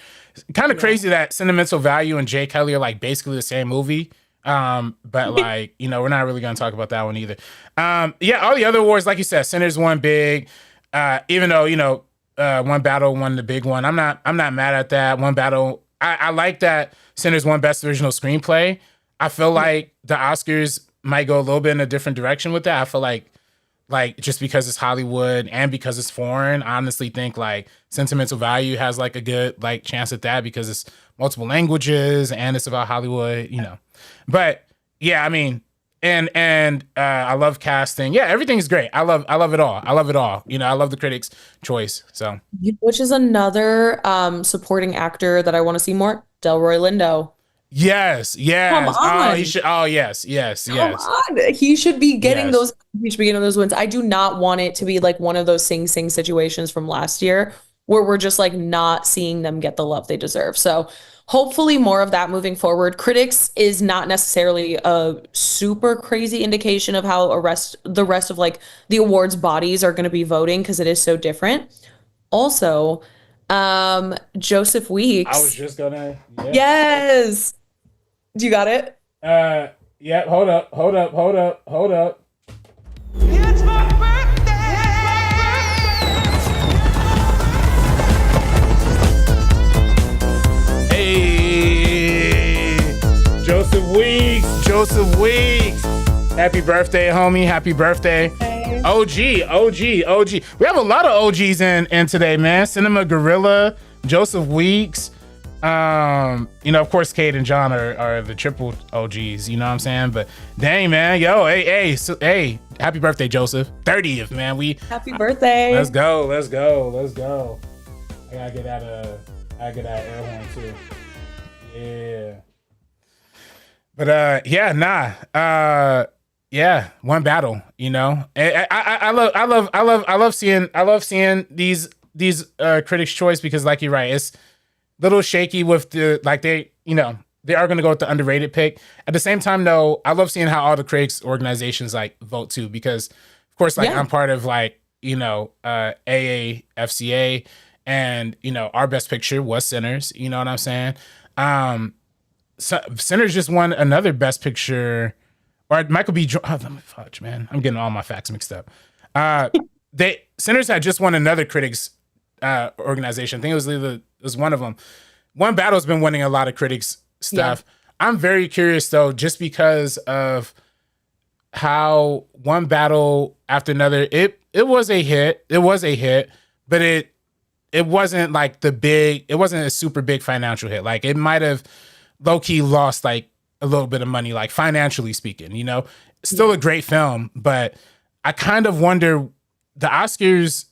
Kind of crazy that Sentimental Value and Jay Kelly are like basically the same movie. But like, we're not really gonna talk about that one either. Yeah, all the other awards, like you said, Sinners won big. Even though, One Battle won the big one. I'm not mad at that. One Battle, I like that Sinners won Best Original Screenplay. I feel like the Oscars might go a little bit in a different direction with that. I feel like just because it's Hollywood and because it's foreign, I honestly think like Sentimental Value has like a good like chance at that because it's multiple languages and it's about Hollywood, But yeah, I mean, and I love casting. Yeah, everything's great. I love it all. I love it all. I love the Critics' Choice. So, Which is another supporting actor that I want to see more, Delroy Lindo. yes. Come Oh, on. you should. Oh, yes. Come on. He should be getting Yes. those wins. I do not want it to be like one of those Sing Sing situations from last year where we're just like not seeing them get the love they deserve. So hopefully more of that moving forward. Critics is not necessarily a super crazy indication of how the rest of like the awards bodies are going to be voting because it is so different. Also, Joseph I was Weeks. just gonna. Yeah. Yes. Do you got it? Yeah. Hold up. It's my birthday! Hey, Joseph Weeks. Happy birthday, homie. Happy birthday. Hey. OG. We have a lot of OGs in today, man. Cinema Gorilla, Joseph Weeks. Of course, Kate and John are the triple OGs, you know what I'm saying? But dang, man, hey, happy birthday, Joseph. 30th, man. Happy birthday. Let's go. I gotta get that air horn too. Yeah. But yeah, One Battle, I love seeing these Critics' Choice because like you're right, it's a little shaky with the like they are going to go with the underrated pick. At the same time though, I love seeing how all the critics organizations like vote too because of course like I'm part of like AAFCA and our best picture was Sinners, you know what I'm saying? So Sinners just won another best picture, or Michael B. Fudge, man, I'm getting all my facts mixed up. Sinners had just won another critics organization. I think it was one of them. One Battle's been winning a lot of critics stuff. Yeah. I'm very curious though, just because of how One Battle after another, it was a hit. It was a hit, but it wasn't like it wasn't a super big financial hit. Like it might have low-key lost like a little bit of money, like financially speaking, still a great film, but I kind of wonder the Oscars,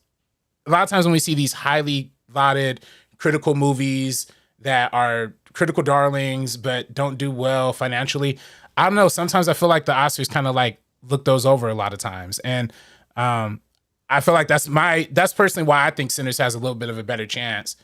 a lot of times when we see these highly lauded critical movies that are critical darlings, but don't do well financially, I don't know. Sometimes I feel like the Oscars kind of like look those over a lot of times. And, I feel like that's personally why I think Sinners has a little bit of a better chance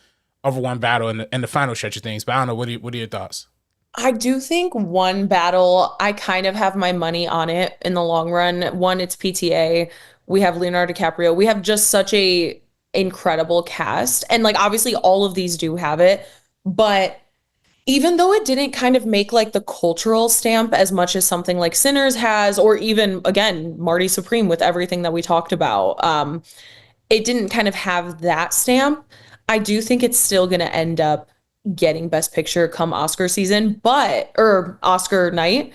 over One Battle in the final stretch of things. But I don't know. What are your thoughts? I do think One Battle, I kind of have my money on it in the long run. One, it's PTA, We have Leonardo DiCaprio. We have just such a incredible cast. And like obviously all of these do have it, but even though it didn't kind of make like the cultural stamp as much as something like Sinners has, or even again, Marty Supreme with everything that we talked about, it didn't kind of have that stamp. I do think it's still going to end up getting Best Picture come Oscar season, or Oscar night.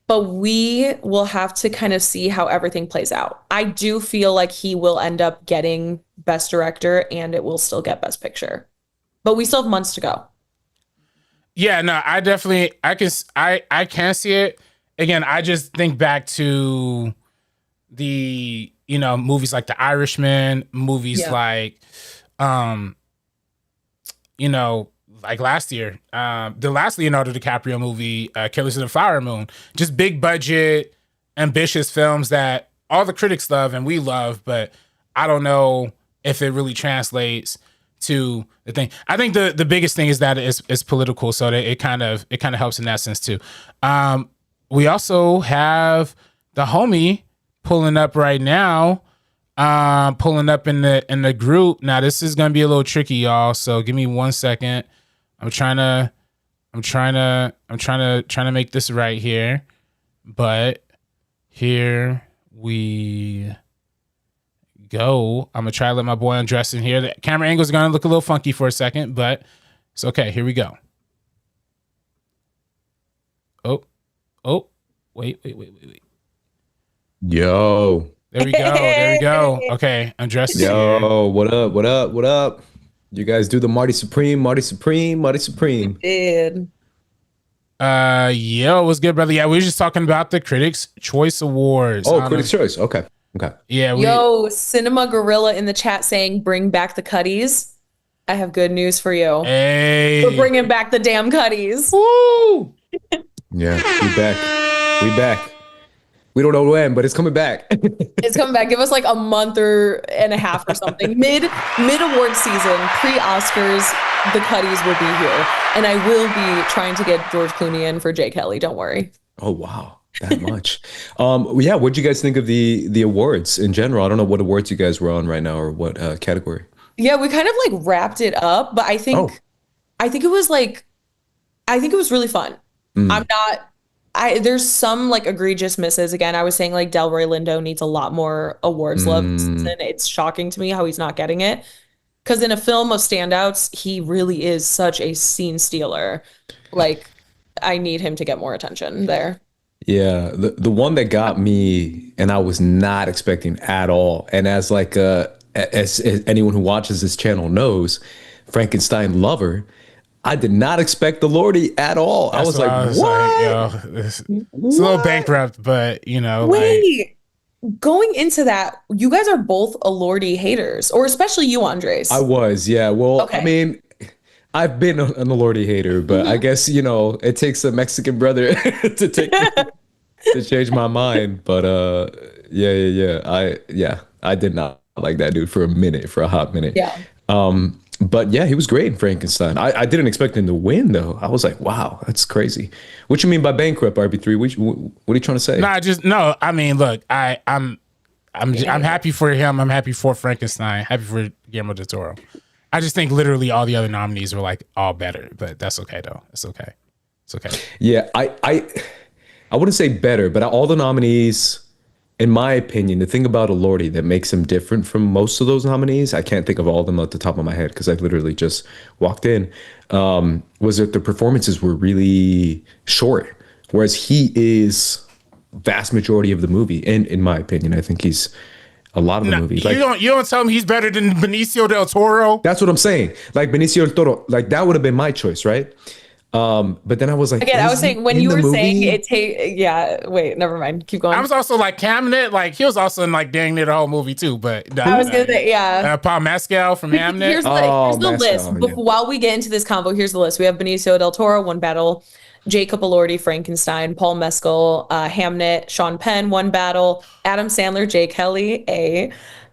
But we will have to kind of see how everything plays out. I do feel like he will end up getting Best Director and it will still get Best Picture. But we still have months to go. Yeah, no, I can see it. Again, I just think back to the, movies like The Irishman, movies like like last year, the last Leonardo DiCaprio movie, Killers of the Flower Moon, just big budget, ambitious films that all the critics love and we love, but I don't know if it really translates to the thing. I think the biggest thing is that it's political, so that it kind of helps in that sense too. We also have the homie pulling up right now, pulling up in the group. Now this is gonna be a little tricky, y'all. So give me 1 second. I'm trying to make this right here, but here we go. I'm gonna try to let my boy undress in here. The camera angle is gonna look a little funky for a second, but it's okay. Here we go. Oh, wait. Yo. There we go. Okay, undress. Yo, what up? You guys do the Marty Supreme. Did. Yo, what's good, brother? Yeah, we were just talking about the Critics' Choice Awards. Oh, Critics' Choice. Okay. Yeah. Yo, Cinema Gorilla in the chat saying, bring back the Cuddies. I have good news for you. Hey. We're bringing back the damn Cuddies. Woo! Yeah, we back. We don't know when, but it's coming back. It's coming back. Give us like a month and a half or something. Mid award season, pre-Oscars, the Cuddies will be here. And I will be trying to get George Clooney in for Jay Kelly. Don't worry. Oh, wow. That much. Yeah, what'd you guys think of the awards in general? I don't know what awards you guys were on right now or what category. Yeah, we kind of like wrapped it up, but I think it was really fun. There's some like egregious misses. Again, I was saying like Delroy Lindo needs a lot more awards love this season. It's shocking to me how he's not getting it. Because in a film of standouts, he really is such a scene stealer. Like, I need him to get more attention there. Yeah, the one that got me, and I was not expecting at all, and as like as anyone who watches this channel knows, Frankenstein lover, I did not expect the Lordy at all. I was like, what? It's a little bankrupt, but Wait, going into that, you guys are both a Lordy haters, or especially you, Andres. I was, yeah. Well, okay. I mean, I've been a Lordy hater, but I guess, it takes a Mexican brother to change my mind. But I did not like that dude for a hot minute. Yeah. But yeah, he was great in Frankenstein. I didn't expect him to win though. I was like, wow, that's crazy. What you mean by bankrupt, RB3? What are you trying to say? No. I mean, look, I'm happy for him. I'm happy for Frankenstein. Happy for Guillermo del Toro. I just think literally all the other nominees were like all better, but that's okay though. It's okay. Yeah, I wouldn't say better, but all the nominees, in my opinion, the thing about a Lordy that makes him different from most of those nominees, I can't think of all of them at the top of my head because I literally just walked in, was that the performances were really short, whereas he is vast majority of the movie. And in my opinion, I think he's a lot of the movie. You don't tell me he's better than Benicio del Toro. That's what I'm saying. Like Benicio del Toro, like that would have been my choice, right? But then I was like, again, I was saying when you were saying wait, never mind. Keep going. I was also like Hamnet, like he was also in like dang near the whole movie too. But I was gonna say, Paul Mescal from Hamnet. Here's the list. Yeah. While we get into this combo, here's the list. We have Benicio del Toro, one battle. Jacob Elordi, Frankenstein, Paul Mescal, Hamnet, Sean Penn, one battle. Adam Sandler, Jay Kelly,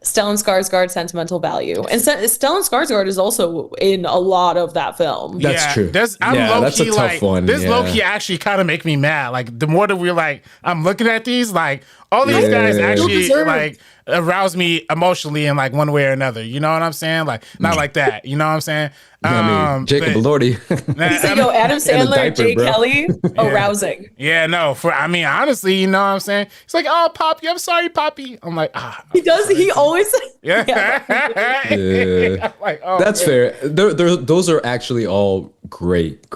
Stellan Skarsgård sentimental value. And Stellan Skarsgård is also in a lot of that film. That's true. That's a tough one. This low-key actually kind of make me mad. Like, the more that we're like, I'm looking at these, like, all these guys actually, like, arouse me emotionally in, like, one way or another. You know what I'm saying? Like, not like that. You know what I'm saying? Jacob Elordi. Adam Sandler, Jay Kelly, arousing. Yeah, no. Honestly, you know what I'm saying? It's like, oh, Poppy, I'm sorry, Poppy. I'm like, He does. He always. Yeah. Like, oh, that's fair. Those are actually all great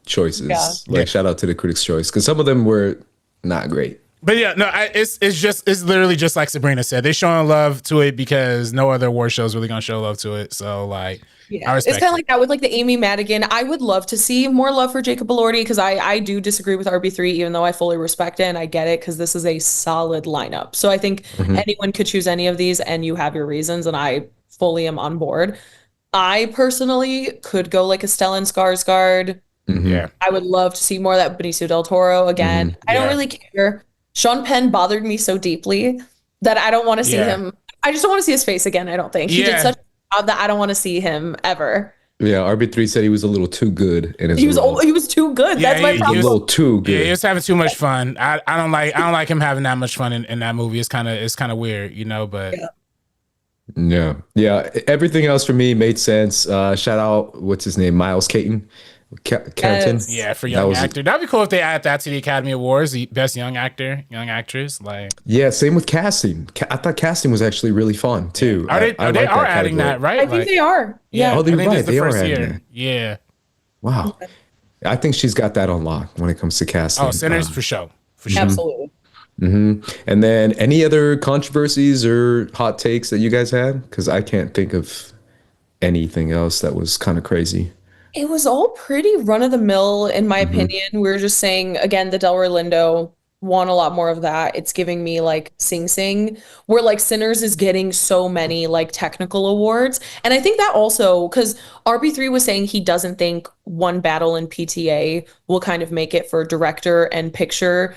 choices. Yeah. Like, shout out to the Critics' Choice, because some of them were not great. But yeah, no, it's literally just like Sabrina said. They're showing love to it because no other award show is really gonna show love to it. So, like, yeah, it's kind of like that with, like, the Amy Madigan. I would love to see more love for Jacob Elordi, because I do disagree with RB3, even though I fully respect it and I get it, because this is a solid lineup. So I think anyone could choose any of these, and you have your reasons, and I fully am on board. I personally could go like a Stellan Skarsgård. Yeah, I would love to see more of that Benicio del Toro again. I don't really care. Sean Penn bothered me so deeply that I don't want to see him. I just don't want to see his face again. I don't think he did such a job that I don't want to see him ever. Yeah, RB3 said he was a little too good in his He was too good. Yeah, that's my problem. He was a little too good. Yeah, he was having too much fun. I don't like him having that much fun in that movie. It's kind of weird, you know. But yeah. Everything else for me made sense. Shout out, what's his name, Miles Caton. Carrington. Yeah, for young actor. That'd be cool if they add that to the Academy Awards, the best young actor, young actress. Like, yeah, same with casting. I thought casting was actually really fun too. They are adding that, right? I think they are. Yeah. Oh, they're right. They are adding that. Yeah. Wow. I think she's got that on lock when it comes to casting. Oh, Sinners for sure. Absolutely. And then any other controversies or hot takes that you guys had? Because I can't think of anything else that was kind of crazy. It was all pretty run-of-the-mill, in my opinion. We were just saying, again, the Delroy Lindo want a lot more of that. It's giving me, like, Sing Sing, where, like, Sinners is getting so many, like, technical awards. And I think that also, because RB3 was saying he doesn't think one battle in PTA will kind of make it for director and picture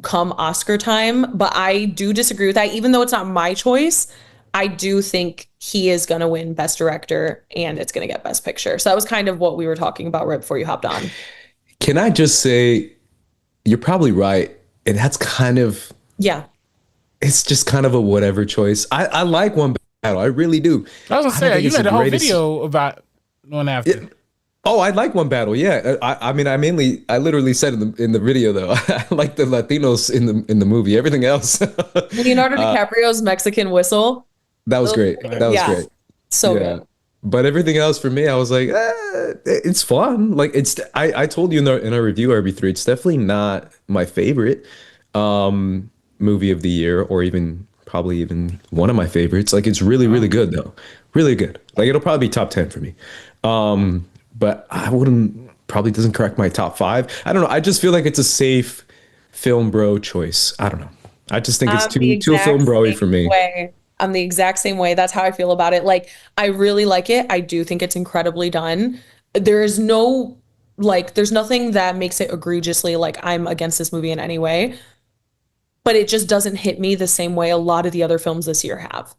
come Oscar time. But I do disagree with that. Even though it's not my choice, I do think he is going to win Best Director, and it's going to get Best Picture. So that was kind of what we were talking about right before you hopped on. Can I just say, you're probably right. And that's kind of... Yeah. It's just kind of a whatever choice. I like One Battle. I really do. I was going to say, you had a whole video about One After. Oh, I like One Battle. Yeah. I literally said in the video, though, I like the Latinos in the movie. Everything else. Leonardo DiCaprio's Mexican whistle. That was great. That was great. So good. But everything else for me, I was like, it's fun. Like, I told you in our review, RB3, it's definitely not my favorite movie of the year, or probably even one of my favorites. Like, it's really, really good, though. Really good. Like, it'll probably be top 10 for me. But probably doesn't crack my top 5. I don't know. I just feel like it's a safe film bro choice. I don't know. I just think it's too film bro-y for me. I'm the exact same way. That's how I feel about it. Like, I really like it. I do think it's incredibly done. There's nothing that makes it egregiously like I'm against this movie in any way. But it just doesn't hit me the same way a lot of the other films this year have.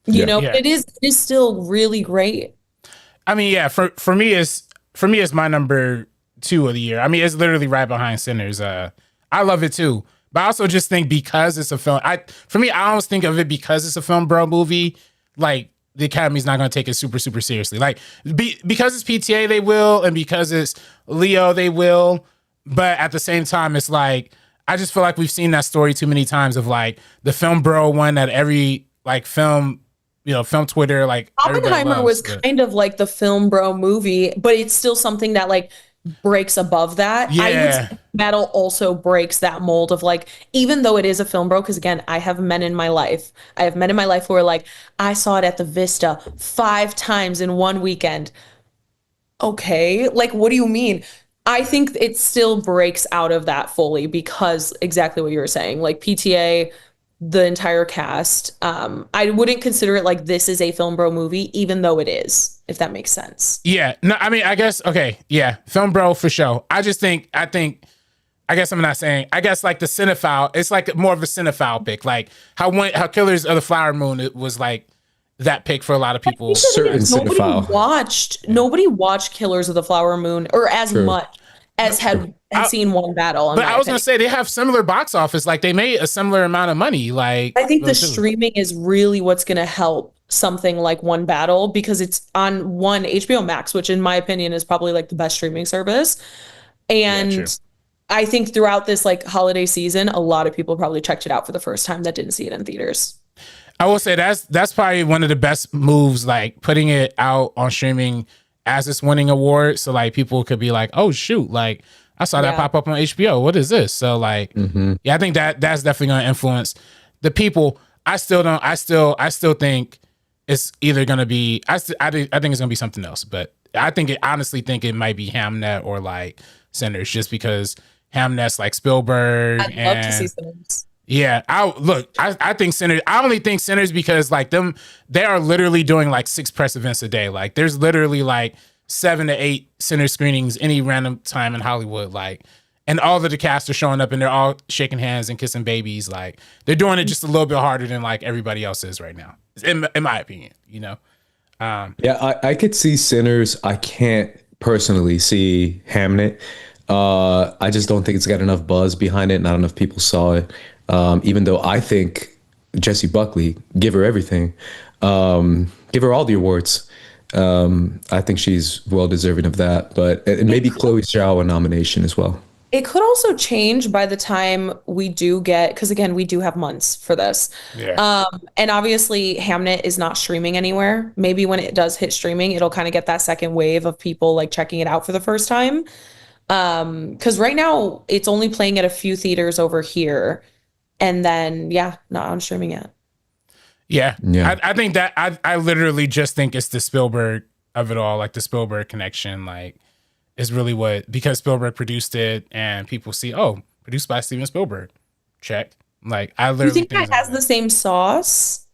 You know, it is still really great. I mean, yeah, for me it's my number 2 of the year. I mean, it's literally right behind Sinners. I love it too. But I also just think because it's a film, I always think of it because it's a film bro movie, like the Academy's not going to take it super, super seriously. Like, because it's PTA, they will, and because it's Leo, they will. But at the same time, it's like, I just feel like we've seen that story too many times of, like, the film bro one that every, like, film Twitter, like, Oppenheimer was kind of like the film bro movie, but it's still something that, like, breaks above that. Yeah. I would say Metal also breaks that mold of, like, even though it is a film bro, because again, I have men in my life who are like, I saw it at the Vista 5 times in one weekend. Okay, like, what do you mean? I think it still breaks out of that fully because exactly what you were saying, like PTA, the entire cast. I wouldn't consider it like this is a film bro movie, even though it is, if that makes sense. Yeah. No, I mean, I guess, okay. Yeah. Film bro for sure. I think I guess I'm not saying. I guess like the cinephile. It's like more of a cinephile pick. Like how Killers of the Flower Moon it was like that pick for a lot of people. Certain cinephile. Nobody watched Killers of the Flower Moon or as much as had seen One Battle. But I was gonna say they have similar box office. Like they made a similar amount of money. Like I think the streaming is really what's gonna help something like One Battle because it's on HBO Max, which in my opinion is probably like the best streaming service. And I think throughout this like holiday season, a lot of people probably checked it out for the first time that didn't see it in theaters. I will say that's probably one of the best moves, like putting it out on streaming as it's winning awards. So like people could be like, oh shoot, like I saw that pop up on HBO. What is this? So like, I think that's definitely going to influence the people. I still think it's either going to be, I think it's going to be something else, but honestly think it might be Hamnet or like Sinners just because Hamnet's like Spielberg. I'd love to see Sinners. Yeah, I think Sinners. I only think Sinners because like they are literally doing like 6 press events a day. Like there's literally like 7 to 8 Sinners screenings any random time in Hollywood. Like, and all of the cast are showing up and they're all shaking hands and kissing babies. Like they're doing it just a little bit harder than like everybody else is right now, in my opinion. You know. I could see Sinners. I can't personally see Hamnet. I just don't think it's got enough buzz behind it. Not enough people saw it. Even though I think Jessie Buckley, give her everything, give her all the awards. I think she's well deserving of that. But and maybe Chloe Zhao a nomination as well. It could also change by the time we do get, because again, we do have months for this. Yeah. And obviously Hamnet is not streaming anywhere. Maybe when it does hit streaming, it'll kind of get that second wave of people like checking it out for the first time. Because right now it's only playing at a few theaters over here. And then, not on streaming yet. Yeah. I think that I literally just think it's the Spielberg of it all, like the Spielberg connection, like is really because Spielberg produced it and people see, produced by Steven Spielberg. Check. Like I literally think that has the same sauce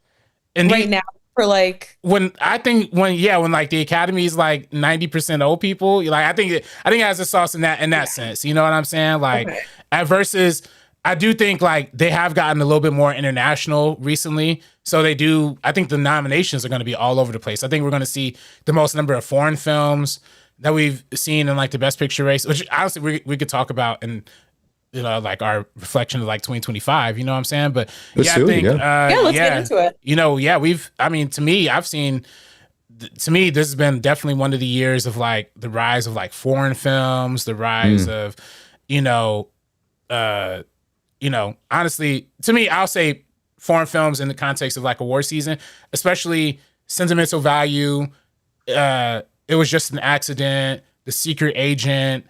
and now for like when like the Academy is like 90% old people, like I think it has a sauce in that sense. You know what I'm saying? Like versus I do think like they have gotten a little bit more international recently. So I think the nominations are going to be all over the place. I think we're going to see the most number of foreign films that we've seen in like the Best Picture race, which honestly we could talk about in, you know, like our reflection of like 2025, you know what I'm saying? But let's get into it. You know, to me, this has been definitely one of the years of like the rise of like foreign films, the rise of, honestly, to me, I'll say foreign films in the context of like award season, especially Sentimental Value. It Was Just an Accident, The Secret Agent.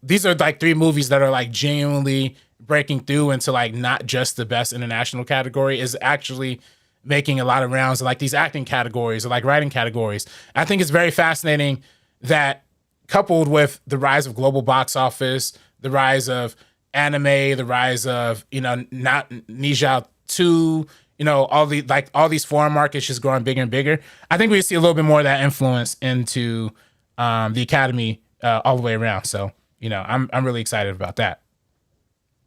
These are like 3 movies that are like genuinely breaking through into like not just the best international category, is actually making a lot of rounds in like these acting categories or like writing categories. I think it's very fascinating that coupled with the rise of global box office, the rise of anime, the rise of, not Nijao 2, all these foreign markets just growing bigger and bigger. I think we see a little bit more of that influence into the Academy all the way around. So, I'm really excited about that.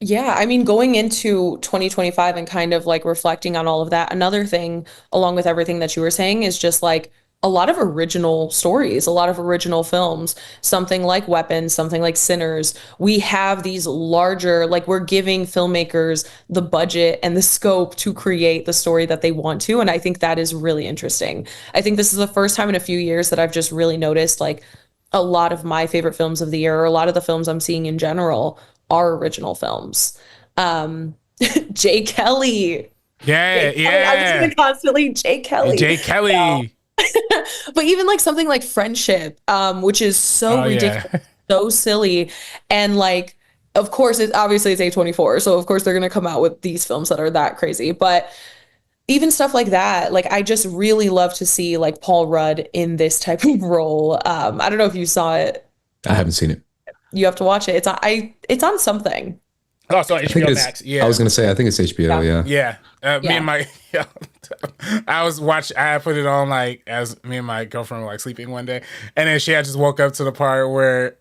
Yeah, I mean, going into 2025 and kind of like reflecting on all of that, another thing, along with everything that you were saying, is just like a lot of original stories, a lot of original films, something like Weapons, something like Sinners. We have these larger, like we're giving filmmakers the budget and the scope to create the story that they want to. And I think that is really interesting. I think this is the first time in a few years that I've just really noticed like a lot of my favorite films of the year, or a lot of the films I'm seeing in general, are original films. Jay Kelly. Yeah. I'm just gonna constantly Jay Kelly. Jay Kelly. Yeah. But even like something like Friendship, which is so ridiculous, so silly, and like, of course, it's A24, so of course they're gonna come out with these films that are that crazy. But even stuff like that, like I just really love to see like Paul Rudd in this type of role. I don't know if you saw it. I haven't seen it. You have to watch it. It's on something. Oh, so HBO Max. Yeah. I was gonna say I think it's HBO. Yeah. Me and my, I put it on like as me and my girlfriend were like sleeping one day, and then she had just woke up to the part where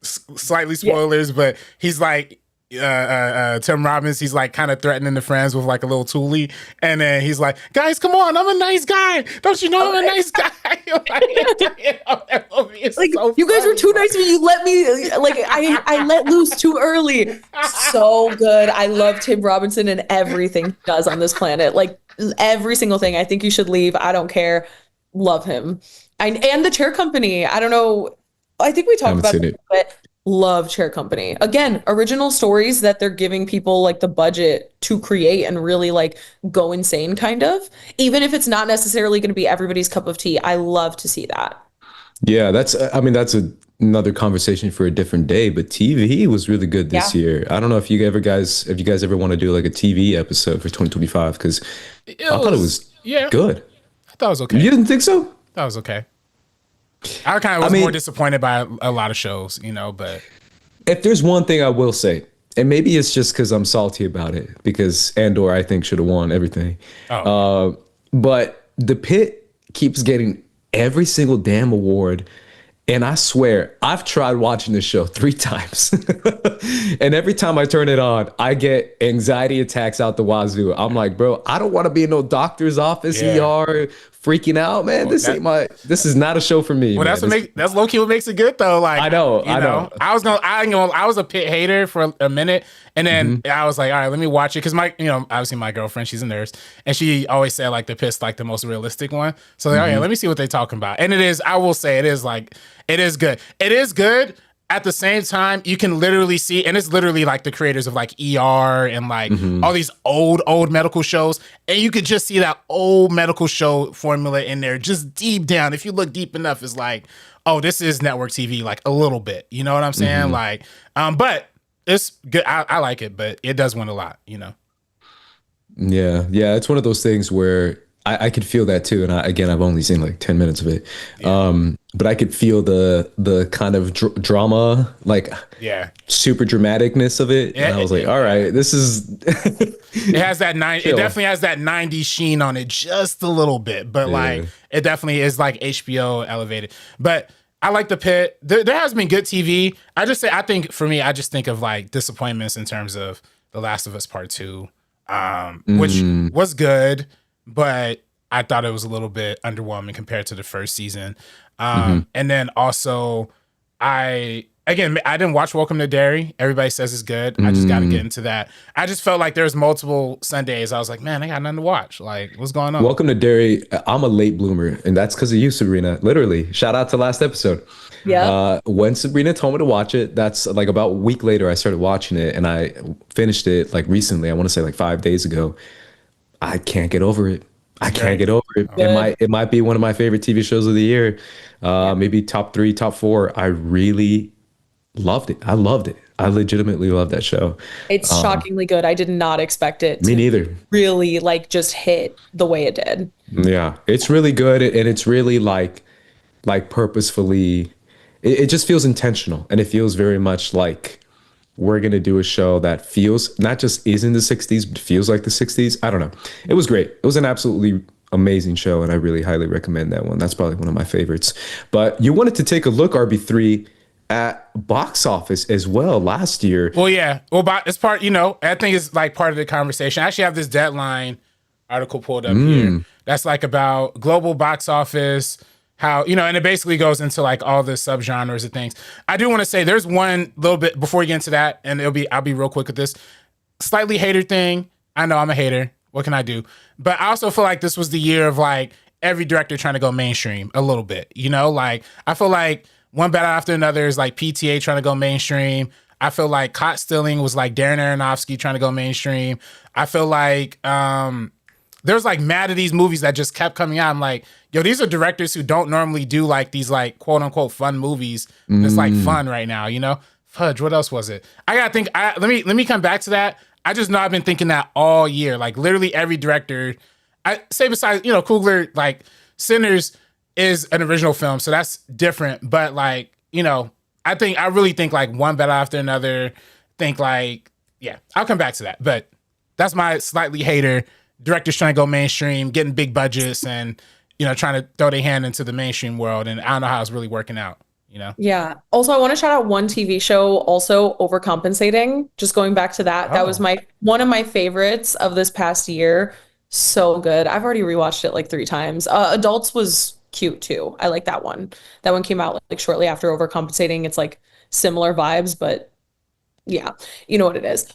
slightly spoilers, but he's like Tim Robbins, he's like kind of threatening the friends with like a little toolie, and then he's like, guys, come on, I'm a nice guy, don't you know I'm a nice guy? That movie is like, so you guys funny, were too nice to me, you let me, like, I let loose too early. So good. I love Tim Robinson and everything he does on this planet, like every single thing. I think you should leave, I don't care. Love him. And the Chair Company, I don't know, I think we talked about it, but love Chair Company. Again, original stories that they're giving people like the budget to create and really like go insane, kind of. Even if it's not necessarily going to be everybody's cup of tea, I love to see that. Yeah, that's another conversation for a different day, but TV was really good this year. I don't know if you guys ever want to do like a TV episode for 2025, because I thought it was good. I thought it was okay. You didn't think so? That was okay. I kind of was more disappointed by a lot of shows, but if there's one thing I will say, and maybe it's just because I'm salty about it, because Andor I think should have won everything. But The Pit keeps getting every single damn award. And I swear, I've tried watching this show 3 times. And every time I turn it on, I get anxiety attacks out the wazoo. I'm like, bro, I don't want to be in no doctor's office, ER, freaking out, man. This is not a show for me. Well, man. that's low key what makes it good though. Like, I know. I was a Pit hater for a minute, and then I was like, all right, let me watch it, because obviously my girlfriend, she's a nurse, and she always said like The Pit's like the most realistic one. So like, okay, let me see what they're talking about. And it is, I will say, it is good. It is good. At the same time, you can literally see, and it's literally like the creators of like ER and like all these old medical shows, and you could just see that old medical show formula in there, just deep down. If you look deep enough, it's like, oh, this is network TV, like a little bit. You know what I'm saying? Like, but it's good. I like it, but it does win a lot. Yeah, it's one of those things where I could feel that too. And I've only seen like 10 minutes of it. But I could feel the kind of drama, like super dramaticness of it. And I was like, all right, this is. It has that it definitely has that 90s sheen on it just a little bit, but like it definitely is like HBO elevated. But I like The Pit. There has been good TV. I think for me, I just think of like disappointments in terms of The Last of Us Part 2, which was good, but I thought it was a little bit underwhelming compared to the first season. And then also I didn't watch Welcome to Derry. Everybody says it's good. I just got to get into that. I just felt like there's multiple Sundays. I was like, man, I got nothing to watch. Like, what's going on? Welcome to Derry. I'm a late bloomer, and that's because of you, Sabrina. Literally, shout out to last episode. Yeah. When Sabrina told me to watch it, that's like about a week later, I started watching it, and I finished it like recently. I want to say like 5 days ago. I can't get over it. I can't get over it. It might be one of my favorite TV shows of the year. Maybe top 3, top 4. I really loved it. I loved it. I legitimately love that show. It's shockingly good. I did not expect it to me neither. Really like just hit the way it did. Yeah, it's really good, and it's really like purposefully. It just feels intentional, and it feels very much like we're going to do a show that feels not just is in the 60s, but feels like the 60s. I don't know. It was great. It was an absolutely amazing show, and I really highly recommend that one. That's probably one of my favorites. But you wanted to take a look, RB3, at box office as well last year. Well, yeah. Well, it's part, I think it's like part of the conversation. I actually have this Deadline article pulled up here. That's like about global box office, how, and it basically goes into like all the subgenres of things. I do want to say there's one little bit before we get into that, and I'll be real quick with this. Slightly hater thing. I know I'm a hater. What can I do? But I also feel like this was the year of like every director trying to go mainstream a little bit, like I feel like one battle after another is like PTA trying to go mainstream. I feel like Caught Stealing was like Darren Aronofsky trying to go mainstream. I feel like there's like mad at these movies that just kept coming out. I'm like, yo, these are directors who don't normally do like these like quote unquote fun movies. It's like fun right now, Fudge, what else was it? I gotta think. Let me come back to that. I just know I've been thinking that all year. Like literally every director, I say besides, Coogler, like Sinners is an original film, so that's different. But like, I really think like one battle after another. Think like, yeah, I'll come back to that. But that's my slightly hater. Directors trying to go mainstream, getting big budgets, and trying to throw their hand into the mainstream world, and I don't know how it's really working out. you know? Yeah. Also, I want to shout out one TV show, also Overcompensating. Just going back to that. That was Oh. one of my favorites of this past year. So good. I've already rewatched it like 3 times. Adults was cute too. I like that one. That one came out like shortly after Overcompensating. It's like similar vibes, but yeah, you know what it is.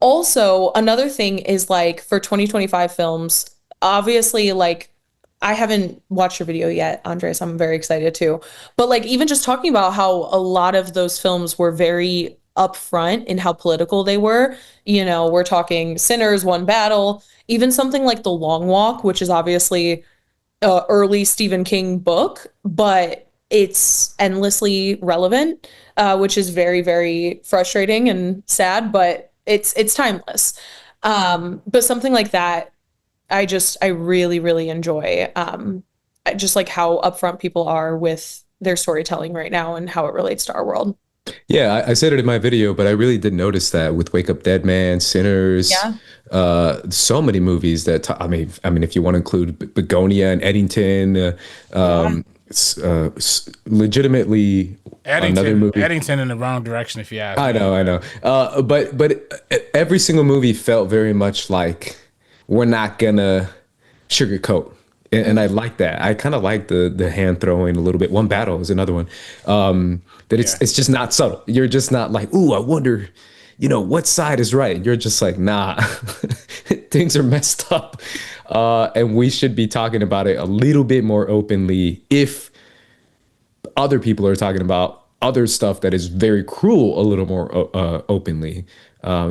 Also, another thing is like for 2025 films, obviously, like I haven't watched your video yet, Andres. I'm very excited too. But like even just talking about how a lot of those films were very upfront in how political they were. You know, we're talking Sinners, One Battle, even something like The Long Walk, which is obviously a early Stephen King book, but it's endlessly relevant, which is very, very frustrating and sad, but it's timeless. But something like that, I really, really enjoy. I just like how upfront people are with their storytelling right now and how it relates to our world. Yeah, I said it in my video, but I really did notice that with Wake Up Dead Man, Sinners, Yeah. so many movies that I mean, if you want to include Begonia and Eddington, legitimately another movie. Eddington in the wrong direction, if you ask I me. know. But every single movie felt very much like we're not gonna sugarcoat, and I like that. I kind of like the hand throwing a little bit. One Battle is another one. That it's just not subtle. You're just not like, ooh, I wonder, what side is right. You're just like, nah, things are messed up, and we should be talking about it a little bit more openly if other people are talking about other stuff that is very cruel a little more openly.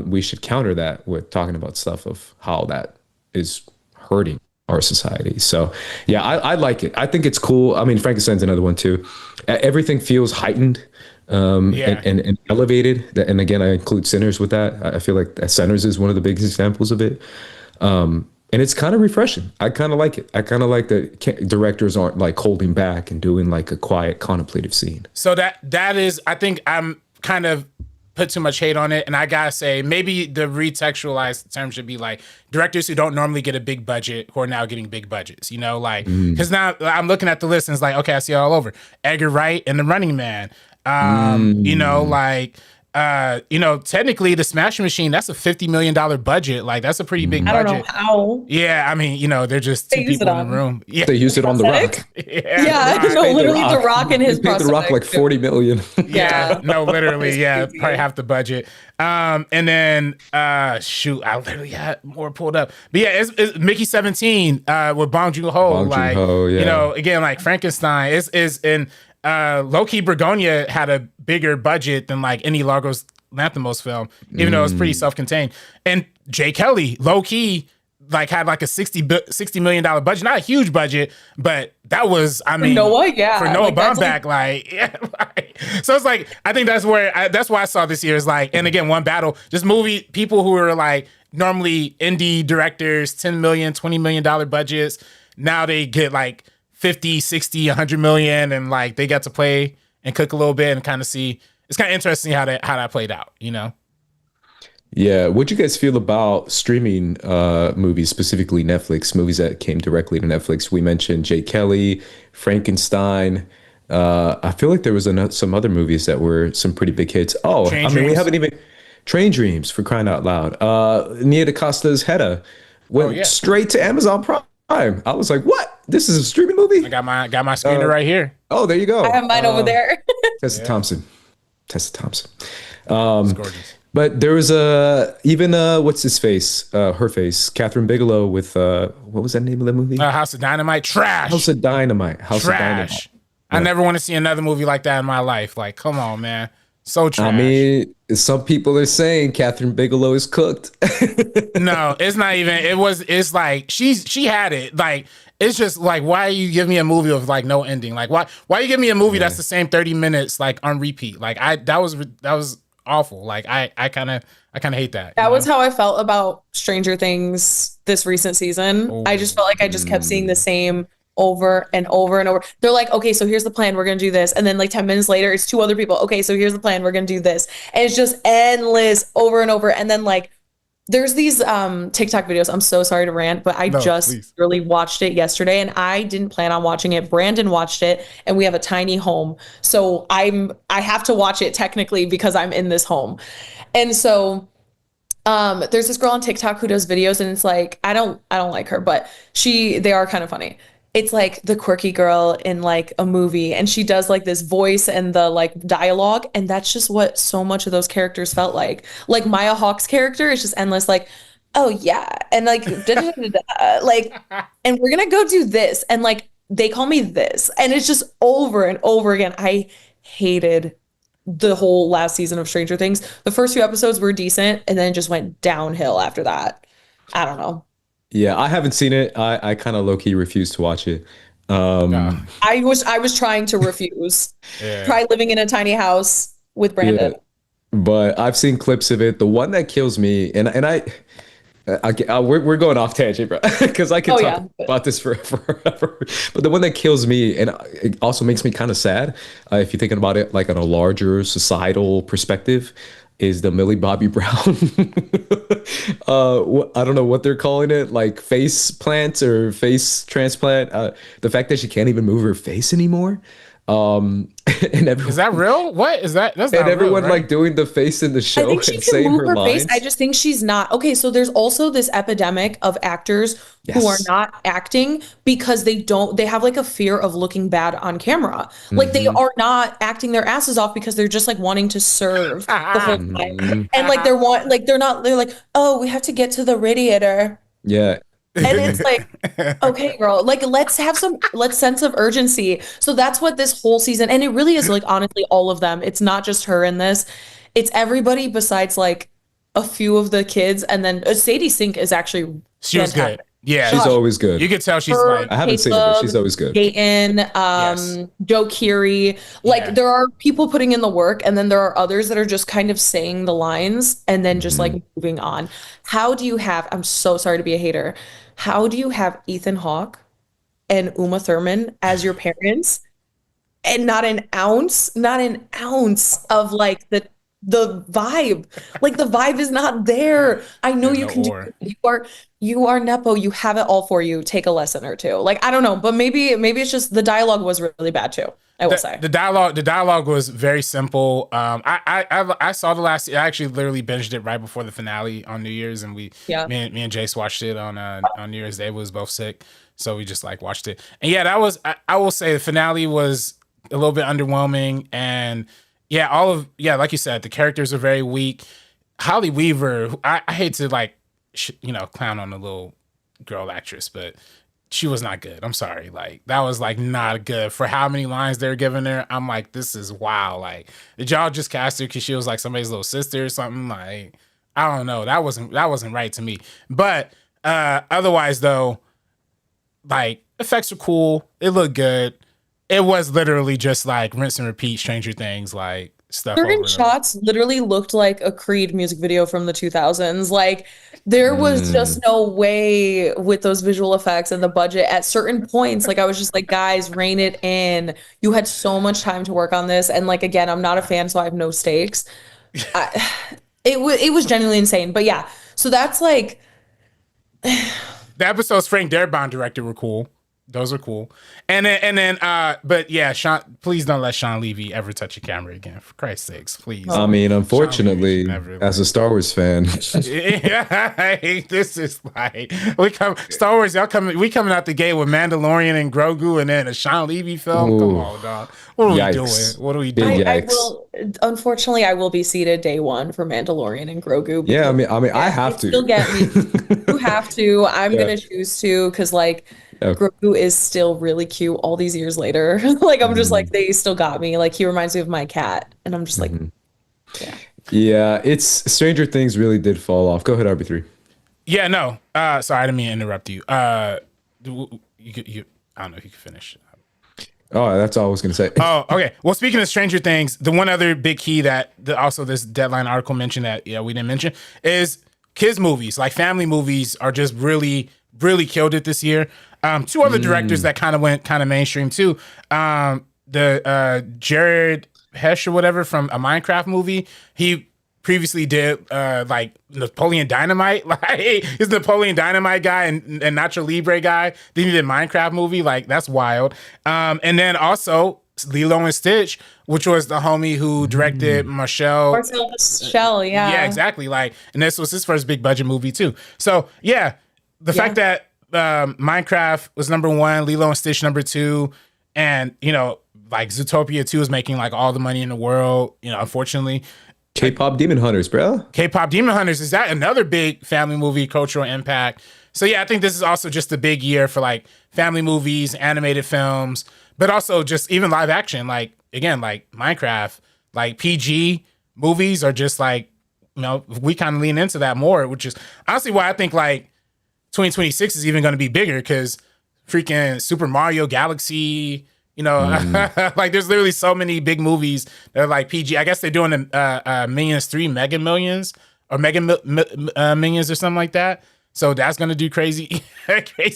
We should counter that with talking about stuff of how that is hurting our society. So yeah, I like it. I think it's cool. I mean, Frankenstein's another one too. Everything feels heightened and elevated. And again, I include Sinners with that. I feel like Sinners is one of the biggest examples of it. And it's kind of refreshing. I kind of like it. I kind of like that directors aren't like holding back and doing like a quiet contemplative scene. So that is, I think I'm kind of put too much hate on it. And I gotta say, maybe the retextualized term should be like directors who don't normally get a big budget who are now getting big budgets, like, because now I'm looking at the list and it's like, okay, I see it all over. Edgar Wright and The Running Man. Technically the Smash Machine, that's a $50 million budget. Like that's a pretty big budget. I don't know how. Yeah, I mean, they're just two people in the room. Yeah, they used it on The Rock. Yeah, literally The Rock and his paid The Rock like $40 million. Yeah. No, literally, yeah, probably half the budget. And then I literally had more pulled up. But yeah, it's Mickey 17 with Bong Joon-ho. Like, again, like Frankenstein is in low-key Begonia had a bigger budget than like any Largos Lanthimos film, even though it was pretty self-contained. And Jay Kelly, low-key, like had like a $60 million budget, not a huge budget, but that was, I mean, for Noah Baumbach, so it's like, I think that's why I saw this year is like, and again, One Battle, just people who are like normally indie directors, $10 million, $20 million budgets, now they get like 50, 60, 100 million, and like they got to play and cook a little bit and kind of see. It's kind of interesting how that played out, Yeah, what'd you guys feel about streaming movies, specifically Netflix, movies that came directly to Netflix? We mentioned Jay Kelly, Frankenstein. I feel like there was some other movies that were some pretty big hits. Oh, Train I mean, Dreams. we haven't even Train Dreams, for crying out loud. Nia DaCosta's Hedda went straight to Amazon Prime. I was like, what? This is a streaming movie? I got my screener right here. Oh, there you go. I have mine over there. Tessa Thompson. It's gorgeous. But there was what's his face? Her face, Catherine Bigelow with what was that name of the movie? House of Dynamite. Trash. House of Dynamite. Trash. I never want to see another movie like that in my life. Like, come on, man. So trash. I mean, some people are saying Catherine Bigelow is cooked. No, it's not even. It's like she had it. Like, it's just like, why you give me a movie of like no ending? Like, why you give me a movie that's the same 30 minutes like on repeat? Like, that was awful. Like, I kind of hate that. That was how I felt about Stranger Things this recent season. Oh. I just felt like I just kept seeing the same over and over and over. They're like, okay, so here's the plan, we're gonna do this, and then like 10 minutes later it's 2 other people. Okay, so here's the plan, we're gonna do this, and it's just endless over and over. And then like There's these TikTok videos. I'm so sorry to rant, but I just really watched it yesterday and I didn't plan on watching it. Brandon watched it and we have a tiny home. So I have to watch it technically because I'm in this home. And so there's this girl on TikTok who does videos and it's like I don't like her, but they are kind of funny. It's like the quirky girl in like a movie and she does like this voice and the like dialogue, and that's just what so much of those characters felt like. Like Maya Hawke's character is just endless, like, oh yeah, and like like, and we're gonna go do this, and like they call me this, and it's just over and over again. I hated the whole last season of Stranger Things. The first few episodes were decent and then it just went downhill after that. I don't know. Yeah, I haven't seen it. I kind of low-key refuse to watch it. I was trying to refuse. Try living in a tiny house with Brandon. Yeah, but I've seen clips of it. The one that kills me, and we're going off tangent, bro, because I could talk about this forever. But the one that kills me, and it also makes me kind of sad, if you're thinking about it like on a larger societal perspective, is the Millie Bobby Brown. I don't know what they're calling it, like face plants or face transplant. The fact that she can't even move her face anymore. And everyone, is that real? What is that? That's not and everyone real, right? like doing the face in the show I think she and can saying move her her lines. face. I just think she's not. Okay, so there's also this epidemic of actors who are not acting because they have like a fear of looking bad on camera. Like they are not acting their asses off because they're just like wanting to serve the whole time. And like they're like, oh, we have to get to the radiator. Yeah. And it's like, okay, girl, like let's sense of urgency. So that's what this whole season, and it really is like honestly all of them. It's not just her in this. It's everybody besides like a few of the kids, and then Sadie Sink is actually she was good. Yeah, she's always good. You could tell she's like, I haven't seen her, but she's always good. Peyton, Joe Keery. Like there are people putting in the work, and then there are others that are just kind of saying the lines and then just like moving on. How do you have, I'm so sorry to be a hater. How do you have Ethan Hawke and Uma Thurman as your parents and not an ounce of like the vibe? Like the vibe is not there. I know you can do it. You are Nepo. You have it all for you. Take a lesson or two. Like, I don't know, but maybe it's just the dialogue was really bad too. I will say the dialogue was very simple. I saw the last. I actually literally binged it right before the finale on New Year's, and me and Jace watched it on New Year's Day. We was both sick, so we just like watched it. And yeah, that was. I will say the finale was a little bit underwhelming, and like you said, the characters are very weak. Holly Weaver, I hate to like clown on the little girl actress, but she was not good. I'm sorry. Like that was like not good for how many lines they're giving her. I'm like, this is wow. Like, did y'all just cast her because she was like somebody's little sister or something? Like, I don't know. That wasn't right to me. But otherwise though, like effects were cool. It looked good. It was literally just like rinse and repeat Stranger Things, like stuff. Certain shots literally looked like a Creed music video from the 2000s. Like there was just no way with those visual effects and the budget at certain points. Like I was just like, guys, rein it in. You had so much time to work on this. And like, again, I'm not a fan, so I have no stakes. It was genuinely insane. But yeah, so that's like the episodes Frank Darabont directed were cool. Those are cool. And then but yeah, Sean, please don't let Sean Levy ever touch a camera again. For Christ's sakes, please. I mean, unfortunately, as a Star Wars fan. This is like Star Wars, we coming out the gate with Mandalorian and Grogu and then a Sean Levy film. Ooh. Come on, dog. What are we doing? What are we doing? Unfortunately, I will be seated day one for Mandalorian and Grogu. Yeah, I mean, I have to. Still get me. You have to. I'm gonna choose to because like Grogu is still really cute all these years later. Like I'm just like they still got me. Like he reminds me of my cat, and I'm just like, yeah. It's Stranger Things really did fall off. Go ahead, RB3. Yeah, no. Sorry, I didn't mean to interrupt you. You I don't know if you can finish. Oh, that's all I was going to say. Oh, okay. Well, speaking of Stranger Things, the one other big key that also this Deadline article mentioned that we didn't mention is kids movies. Like family movies are just really, really killed it this year. Two other directors that kind of went kind of mainstream too. The Jared Hesh or whatever from a Minecraft movie. He previously did like Napoleon Dynamite. Like he's Napoleon Dynamite guy and Nacho Libre guy. Then he did Minecraft movie. Like that's wild. And then also Lilo and Stitch, which was the homie who directed Marcel, yeah. Yeah, exactly. Like, and this was his first big budget movie too. So yeah, the fact that Minecraft was number 1, Lilo and Stitch number 2, and like Zootopia 2 is making like all the money in the world, unfortunately. K-pop Demon Hunters, bro. K-pop Demon Hunters, is that another big family movie cultural impact? So yeah, I think this is also just a big year for like family movies, animated films, but also just even live action. Like again, like Minecraft, like PG movies are just like, we kind of lean into that more, which is honestly why I think like 2026 is even going to be bigger, because freaking Super Mario Galaxy, like there's literally so many big movies that are like PG. I guess they're doing Minions 3 Mega Millions or Mega Minions or something like that. So that's gonna do crazy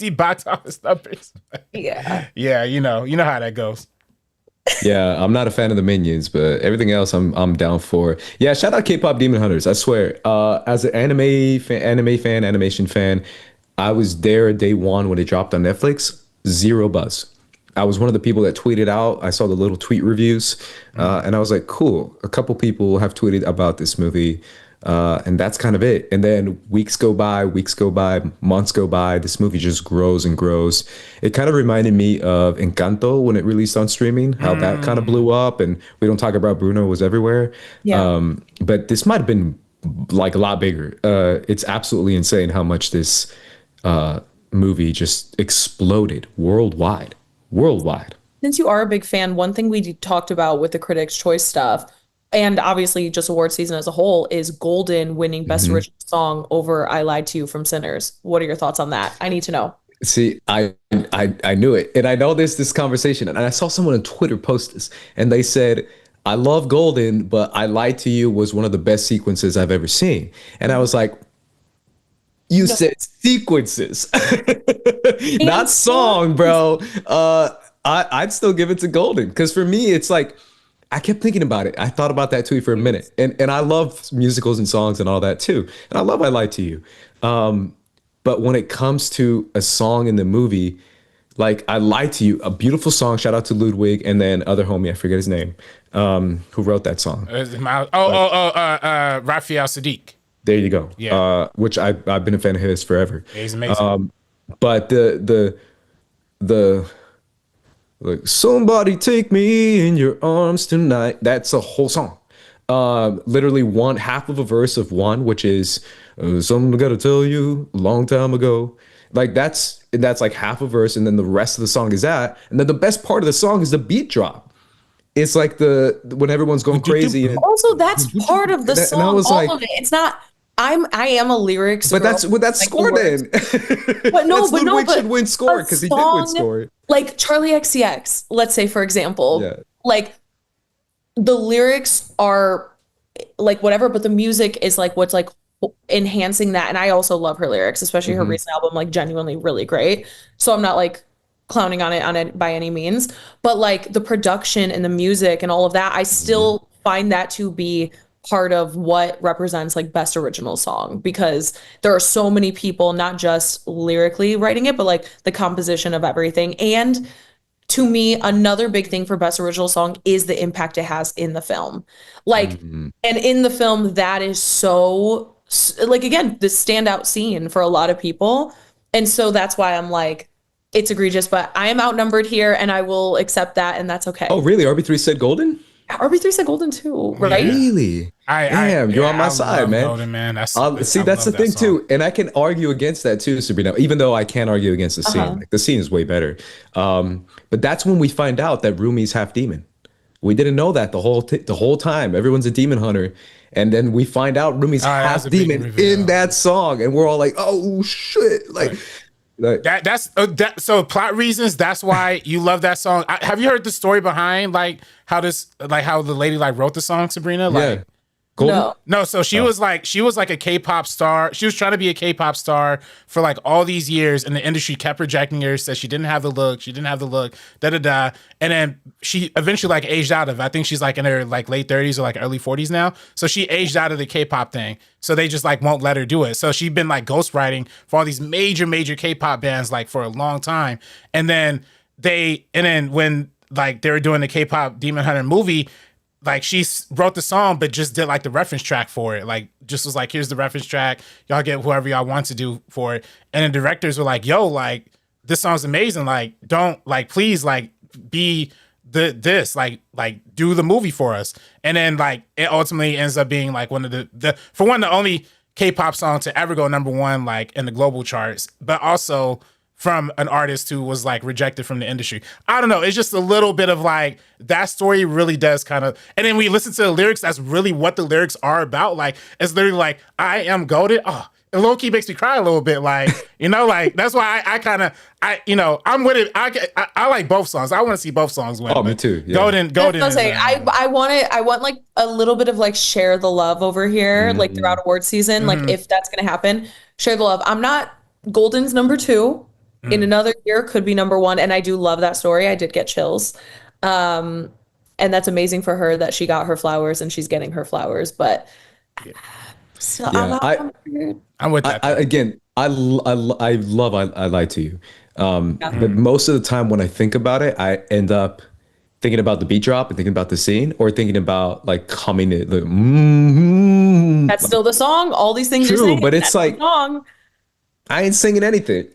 box office numbers. Yeah. Yeah, you know how that goes. Yeah, I'm not a fan of the Minions, but everything else I'm down for. Yeah, shout out K-pop Demon Hunters. I swear, as an animation fan, I was there day one when it dropped on Netflix. Zero buzz. I was one of the people that tweeted out. I saw the little tweet reviews, and I was like, cool. A couple people have tweeted about this movie, and that's kind of it. And then weeks go by, months go by. This movie just grows and grows. It kind of reminded me of Encanto when it released on streaming, how that kind of blew up. And we don't talk about Bruno was everywhere. Yeah. But this might have been like a lot bigger. It's absolutely insane how much this movie just exploded worldwide. Since you are a big fan, one thing we talked about with the Critics' Choice stuff, and obviously just award season as a whole, is Golden winning Best Original Song over I Lied to You from Sinners. What are your thoughts on that? I need to know. See, I knew it. And I know there's this conversation, and I saw someone on Twitter post this, and they said, I love Golden, but I Lied to You was one of the best sequences I've ever seen. And I was like, you said sequences, not song, bro. I'd still give it to Golden, because for me, it's like, I kept thinking about it. I thought about that tweet for a minute, and I love musicals and songs and all that too. And I love I Lied to You. But when it comes to a song in the movie, like I Lied to You, a beautiful song. Shout out to Ludwig, and then other homie, I forget his name, who wrote that song. Raphael Sadiq. There you go. Yeah. Which I've been a fan of his forever. Yeah, he's amazing. But the like, somebody take me in your arms tonight. That's a whole song. Literally one half of a verse of one, which is something I gotta tell you a long time ago. Like that's like half a verse, and then the rest of the song is that. And then the best part of the song is the beat drop. It's like when everyone's going crazy. Also, that's part of the song. All of it. It's not. I am a lyrics. But that's like score then. But no, Ludwig should win score, because he did win score. Like Charlie XCX, let's say, for example, like the lyrics are like whatever, but the music is like what's like enhancing that. And I also love her lyrics, especially her recent album, like genuinely really great. So I'm not like clowning on it by any means, but like the production and the music and all of that, I still find that to be part of what represents like best original song, because there are so many people not just lyrically writing it, but like the composition of everything. And to me, another big thing for best original song is the impact it has in the film. Like, and in the film, that is so like, again, this standout scene for a lot of people. And so that's why I'm like, it's egregious, but I am outnumbered here and I will accept that, and that's okay. Oh, really? RB3 said Golden? RB3 said Golden too, right? Really? Damn, you're on my side, man. Golden, man. That's the thing too, and I can argue against that too, Sabrina. Even though I can't argue against the scene, like, the scene is way better. But that's when we find out that Rumi's half demon. We didn't know that the whole time. Everyone's a demon hunter, and then we find out Rumi's half demon in that song, and we're all like, "Oh shit!" Like so plot reasons. That's why you love that song. Have you heard the story behind like how the lady like wrote the song, Sabrina? Like, Golden? No, so she was like a K-pop star. She was trying to be a K-pop star for like all these years, and the industry kept rejecting her, said she didn't have the look, da-da-da. And then she eventually like aged out of it. I think she's like in her like late 30s or like early 40s now. So she aged out of the K-pop thing. So they just like won't let her do it. So she's been like ghostwriting for all these major K-pop bands like for a long time. And then when like they were doing the K-pop Demon Hunter movie, like she wrote the song, but just did like the reference track for it. Like just was like, here's the reference track. Y'all get whoever y'all want to do for it. And the directors were like, yo, like this song's amazing. Like don't like, please like be this like do the movie for us. And then like it ultimately ends up being like one of the only K-pop song to ever go #1 like in the global charts, but also from an artist who was like rejected from the industry. I don't know. It's just a little bit of like that story really does kind of, and then we listen to the lyrics. That's really what the lyrics are about. Like it's literally like, I am goated. Oh, it low key makes me cry a little bit. Like, you know, like that's why I'm with it. I like both songs. I want to see both songs win. Oh, me too. Yeah. Golden. I'm saying I want like a little bit of like share the love over here, like throughout award season. Like if that's gonna happen, share the love. I'm not Golden's #2. In another year could be #1, and I do love that story. I did get chills, and that's amazing for her that she got her flowers and she's getting her flowers. But so I'm with that. I love I Lied to You, but most of the time when I think about it, I end up thinking about the beat drop and thinking about the scene, or thinking about like humming it. Like, that's still the song. All these things true, you're saying, but it's like song. I ain't singing anything.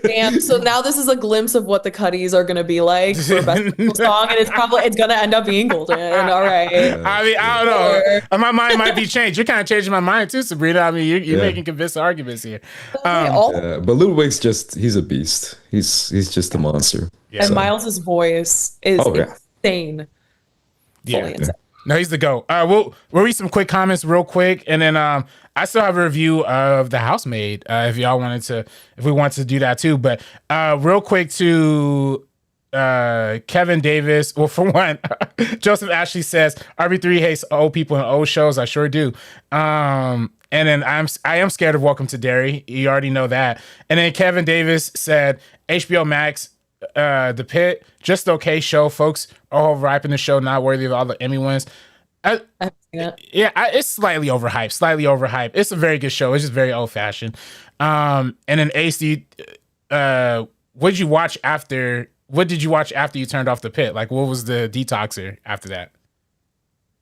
Damn. So now this is a glimpse of what the Cuddies are going to be like for best song, and it's going to end up being Golden. All right. I mean, I don't know. My mind might be changed. You're kind of changing my mind too, Sabrina. I mean, you're making convincing arguments here. But Ludwig's he's a beast. He's just a monster. Yeah. And Miles's voice is insane. Yeah. No, he's the GOAT. We'll read some quick comments real quick, and then I still have a review of The Housemaid. If we want to do that too. But real quick to Kevin Davis. Well, for one, Joseph Ashley says RB3 hates old people and old shows. I sure do. And then I am scared of Welcome to Derry. You already know that. And then Kevin Davis said HBO Max. The Pit, just okay show, folks. Overhyping the show, not worthy of all the Emmy wins. It's slightly overhyped. It's a very good show. It's just very old fashioned. And then Ace, what did you watch after you turned off The Pit? Like, what was the detoxer after that?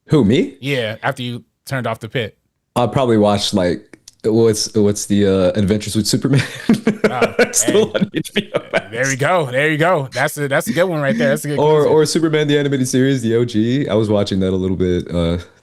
Who, me? Yeah, after you turned off The Pit. I'll probably watch like what's the Adventures with Superman. Still on HBO Max. There you go. That's a good one right there. That's a good or Superman the animated series, the OG. I was watching that a little bit,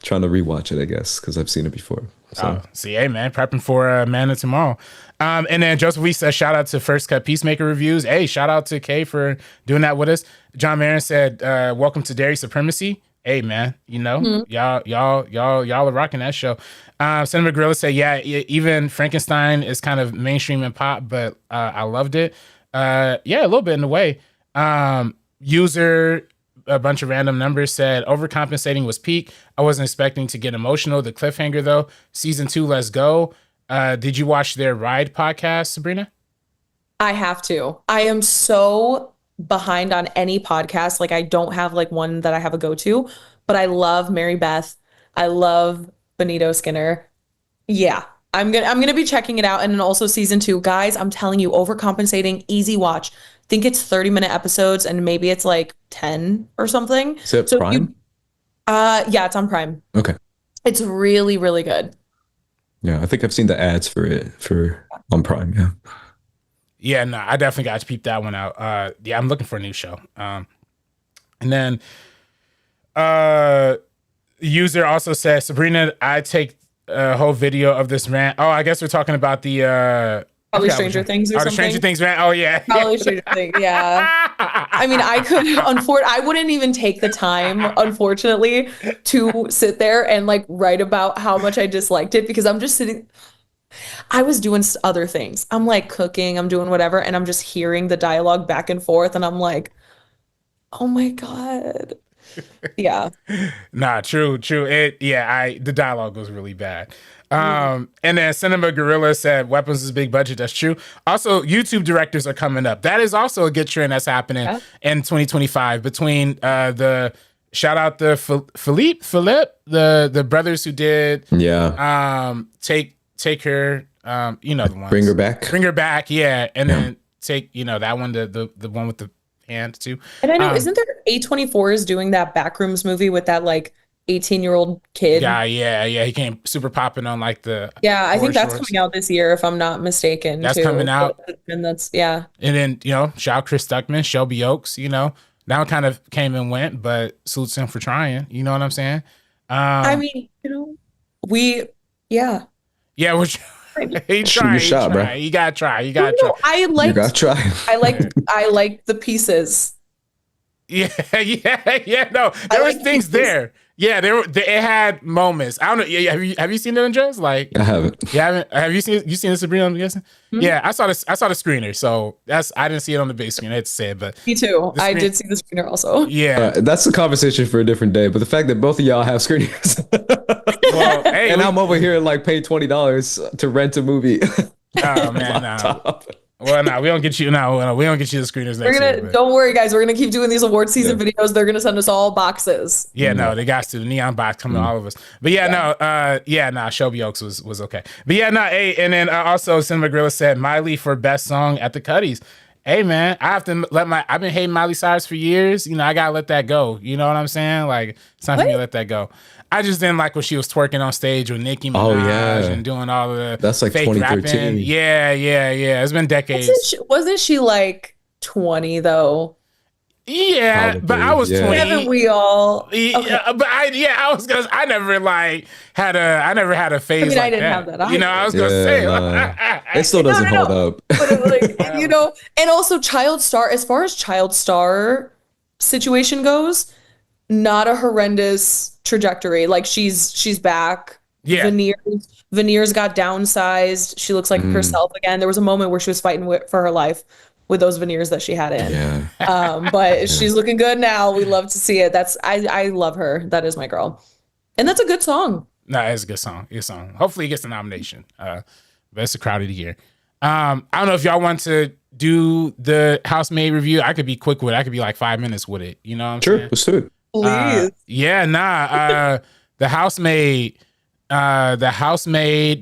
trying to rewatch it, I guess, because I've seen it before. So. See, hey man, prepping for Man of Tomorrow. And then Joseph Lee says, shout out to First Cut Peacemaker reviews. Hey, shout out to Kay for doing that with us. John Marin said, welcome to Dairy Supremacy. Hey man, you know, y'all are rocking that show. Cinema Gorilla said, yeah, even Frankenstein is kind of mainstream and pop, but I loved it. Yeah, a little bit in a way. User, a bunch of random numbers, said overcompensating was peak. I wasn't expecting to get emotional. The cliffhanger though, season 2, let's go. Did you watch their Ride podcast, Sabrina? I have to. I am so behind on any podcast. Like I don't have like one that I have a go-to, but I love Mary Beth. I love Benito Skinner. Yeah, I'm gonna be checking it out. And then also season 2, guys, I'm telling you, overcompensating, easy watch. I think it's 30-minute episodes, and maybe it's like 10 or something. Is it Prime? Yeah, it's on Prime. Okay. It's really, really good. Yeah, I think I've seen the ads for on Prime. Yeah. Yeah, no, I definitely got to peep that one out. Yeah, I'm looking for a new show. And then user also says, Sabrina, I take a whole video of this rant. Oh, I guess we're talking about the probably Stranger Things or something. The Stranger Things rant. Oh yeah. Probably Stranger Things, yeah. I mean, I wouldn't even take the time, unfortunately, to sit there and like write about how much I disliked it, because I'm just sitting. I was doing other things. I'm like cooking, I'm doing whatever, and I'm just hearing the dialogue back and forth, and I'm like, oh my God. Yeah. Nah, true. The dialogue was really bad. And then Cinema Gorilla said weapons is big budget. That's true. Also, YouTube directors are coming up. That is also a good trend that's happening in 2025 between the shout out to Philippe, the brothers who did take her, you know the ones. Bring her back, yeah. And then take, you know, that one, the one with the hand too. And I know, isn't there A24 is doing that Backrooms movie with that like 18-year-old kid? Yeah. He came super popping on like the I think that's coming out this year if I'm not mistaken. That's coming out. And that's And then, you know, shout out Chris Stuckman, Shelby Oaks, you know. That one kind of came and went, but suits him for trying. You know what I'm saying? I mean, you know, we're he trying. Shot, bro. You gotta try. You gotta try. I like the pieces. Yeah. No, there was things there. Yeah, it had moments. I don't know. Yeah, have you seen it, Andres? Like, I haven't. You haven't? Have you seen the Sabrina? I'm guessing. Mm-hmm. Yeah, I saw the screener. So I didn't see it on the big screen. I had to say it, but me too. I did see the screener also. Yeah, that's a conversation for a different day. But the fact that both of y'all have screeners, well, hey, and I'm over here like pay $20 to rent a movie. Oh man, no. Well, no, we don't get you. No, we don't get you the screeners next year. Don't worry, guys. We're gonna keep doing these award season videos. They're gonna send us all boxes. Yeah, no, they got to the neon box coming to all of us. But Shelby Oaks was okay. But and then also Cinema Gorilla said Miley for best song at the Cuddies. Hey man, I have to I've been hating Miley Cyrus for years. You know, I gotta let that go. You know what I'm saying? Like it's time for me to let that go. I just didn't like when she was twerking on stage with Nicki Minaj and doing all of the that's like fake 2013. rapping. Yeah. It's been decades. Wasn't she like 20 though? Yeah, probably, but I was 20. Haven't we all? Okay. But I was gonna. I never had a phase. I mean, I didn't have that. Either. You know, I was gonna say it still doesn't hold up. But it, like, you know, and also Child Star. As far as Child Star situation goes, not a horrendous trajectory. Like she's back. Yeah. Veneers got downsized. She looks like herself again. There was a moment where she was fighting for her life with those veneers that she had in. Yeah. But she's looking good now. We love to see it. I love her. That is my girl. And that's a good song. No, it's a good song. Good song. Hopefully it gets a nomination. But it's a crowded year. I don't know if y'all want to do the Housemaid review. I could be quick with it. I could be like 5 minutes with it. You know what I'm saying? Let's do it. Please. The Housemaid,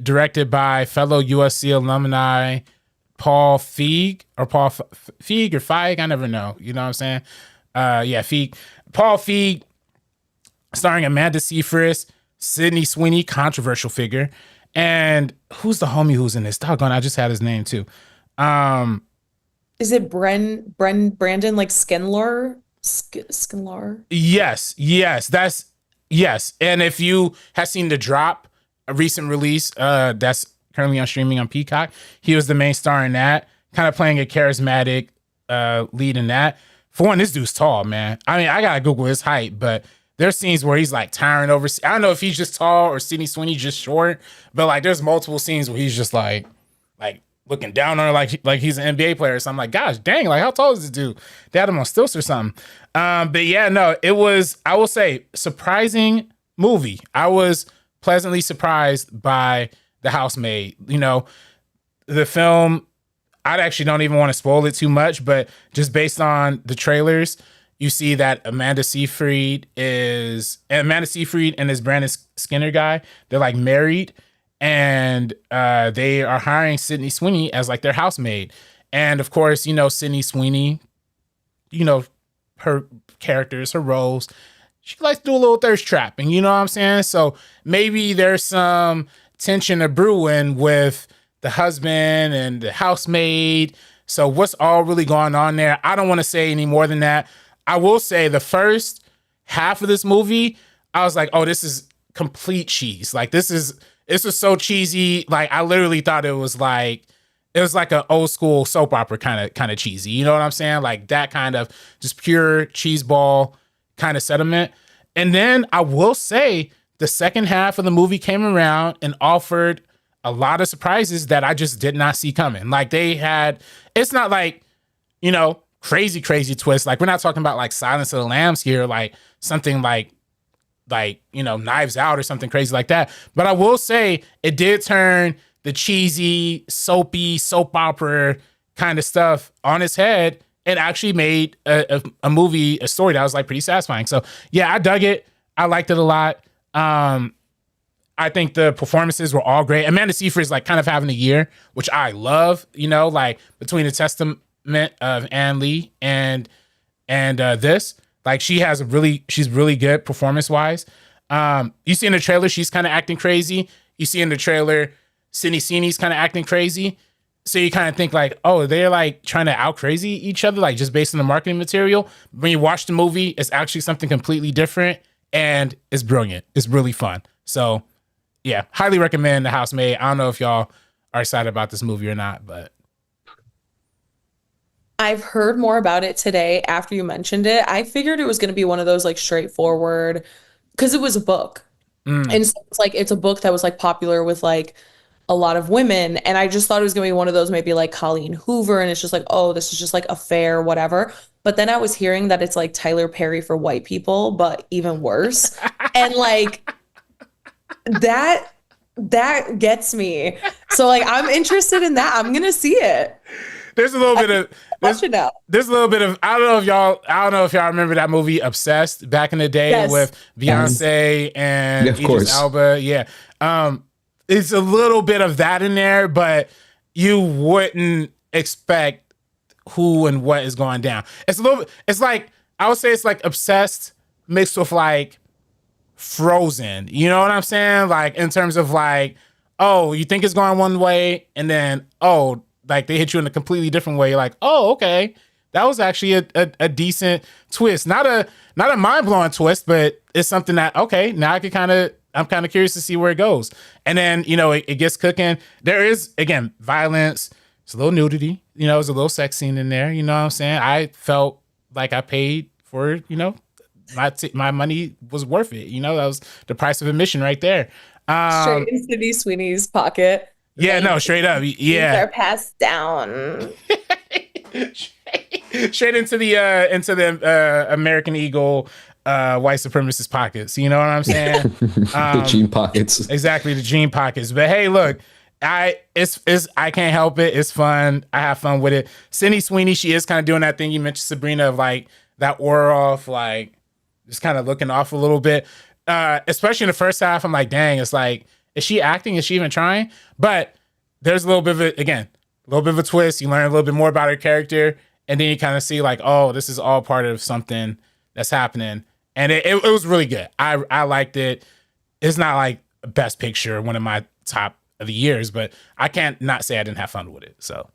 directed by fellow USC alumni Paul Feig or Feig, I never know. You know what I'm saying? Feig. Paul Feig, starring Amanda Seyfried, Sydney Sweeney, controversial figure, and who's the homie who's in this? Doggone, I just had his name too. Is it Brandon like Skinlar? Skinlar? Yes. And if you have seen The Drop, a recent release that's currently on streaming on Peacock, he was the main star in that, kind of playing a charismatic lead in that. For one, this dude's tall, man. I mean, I gotta Google his height, but there's scenes where he's like towering over. I don't know if he's just tall or Sydney Sweeney just short, but like there's multiple scenes where he's just like looking down on her like he's an NBA player. So I'm like, gosh, dang, like how tall is this dude? They had him on stilts or something. But yeah, no, it was, I will say, surprising movie. I was pleasantly surprised by The Housemaid. You know, the film, I actually don't even want to spoil it too much, but just based on the trailers, you see that Amanda Seyfried and this Brandon Skinner guy, they're like married. And they are hiring Sydney Sweeney as like their housemaid. And of course, you know, Sydney Sweeney, you know, her characters, her roles, she likes to do a little thirst trapping, you know what I'm saying? So maybe there's some tension brewing with the husband and the housemaid. So what's all really going on there? I don't want to say any more than that. I will say the first half of this movie, I was like, oh, this is complete cheese. Like this was so cheesy. Like I literally thought it was like an old school soap opera kind of cheesy. You know what I'm saying? Like that kind of just pure cheese ball kind of sentiment. And then I will say the second half of the movie came around and offered a lot of surprises that I just did not see coming. Like it's not like, you know, crazy, crazy twist. Like we're not talking about like Silence of the Lambs here, like something like Knives Out or something crazy like that. But I will say it did turn the cheesy, soapy, soap opera kind of stuff on its head and actually made a movie, a story that was like pretty satisfying. So yeah, I dug it. I liked it a lot. I think the performances were all great. Amanda Seyfried is like kind of having a year, which I love, like between The Testament of Anne Lee and this, like she's really good performance wise. You see in the trailer, she's kind of acting crazy. You see in the trailer, Sydney Sweeney's kind of acting crazy. So you kind of think like, oh, they're like trying to out crazy each other, like just based on the marketing material. When you watch the movie, it's actually something completely different and it's brilliant. It's really fun. So yeah, highly recommend The Housemaid. I don't know if y'all are excited about this movie or not, but I've heard more about it today after you mentioned it. I figured it was going to be one of those like straightforward, because it was a book. And so it's a book that was like popular with like a lot of women. And I just thought it was going to be one of those, maybe like Colleen Hoover. And it's just like, oh, this is just like a fair, whatever. But then I was hearing that it's like Tyler Perry for white people, but even worse. And like that gets me. So like, I'm interested in that. I'm going to see it. There's a little bit of I don't know if y'all remember that movie Obsessed back in the day with Beyonce and Idris Elba. Yeah. It's a little bit of that in there, but you wouldn't expect who and what is going down. It's like, I would say it's like Obsessed mixed with like Frozen. You know what I'm saying? Like in terms of like, oh, you think it's going one way and then, oh, like they hit you in a completely different way. You're like, oh, okay, that was actually a decent twist. Not a mind-blowing twist, but it's something that, okay, now I'm kind of curious to see where it goes. And then, it gets cooking. There is, again, violence. It's a little nudity. There's a little sex scene in there. You know what I'm saying? I felt like I paid for, my money was worth it. That was the price of admission right there. Straight in Sydney Sweeney's pocket. Yeah, no, straight up. Yeah. They're passed down. Straight into the American Eagle white supremacist pockets. You know what I'm saying? The jean pockets. Exactly, the jean pockets. But hey, look, I can't help it. It's fun. I have fun with it. Sydney Sweeney, she is kind of doing that thing you mentioned, Sabrina, of like that aura off, like just kind of looking off a little bit. Especially in the first half, I'm like, dang, it's like, is she acting? Is she even trying? But there's a little bit of a twist. You learn a little bit more about her character, and then you kind of see like, oh, this is all part of something that's happening. And it was really good. I liked it. It's not like best picture, one of my top of the years, but I can't not say I didn't have fun with it. So,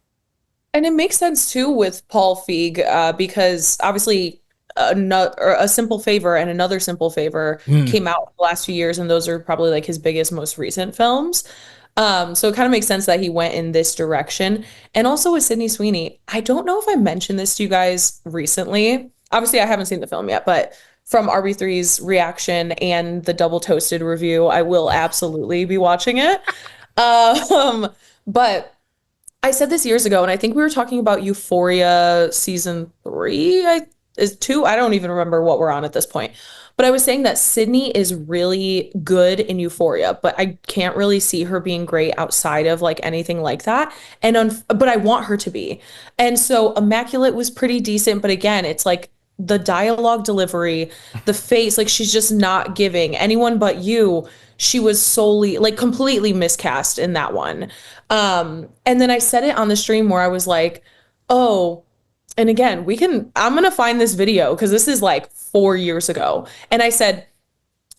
and it makes sense too with Paul Feig, because obviously a Simple Favor and Another Simple Favor came out the last few years, and those are probably like his biggest, most recent films. So it kind of makes sense that he went in this direction. And also with Sydney Sweeney, I don't know if I mentioned this to you guys recently. Obviously, I haven't seen the film yet, but from RB3's reaction and the Double Toasted review, I will absolutely be watching it. But I said this years ago, and I think we were talking about Euphoria season 3, is 2. I don't even remember what we're on at this point. But I was saying that Sydney is really good in Euphoria, but I can't really see her being great outside of like anything like that. But I want her to be. And so Immaculate was pretty decent, but again, it's like the dialogue delivery, the face, like she's just not giving. Anyone But You, she was solely like completely miscast in that one. And then I said it on the stream where I was like, oh, and again, I'm going to find this video because this is like 4 years ago. And I said,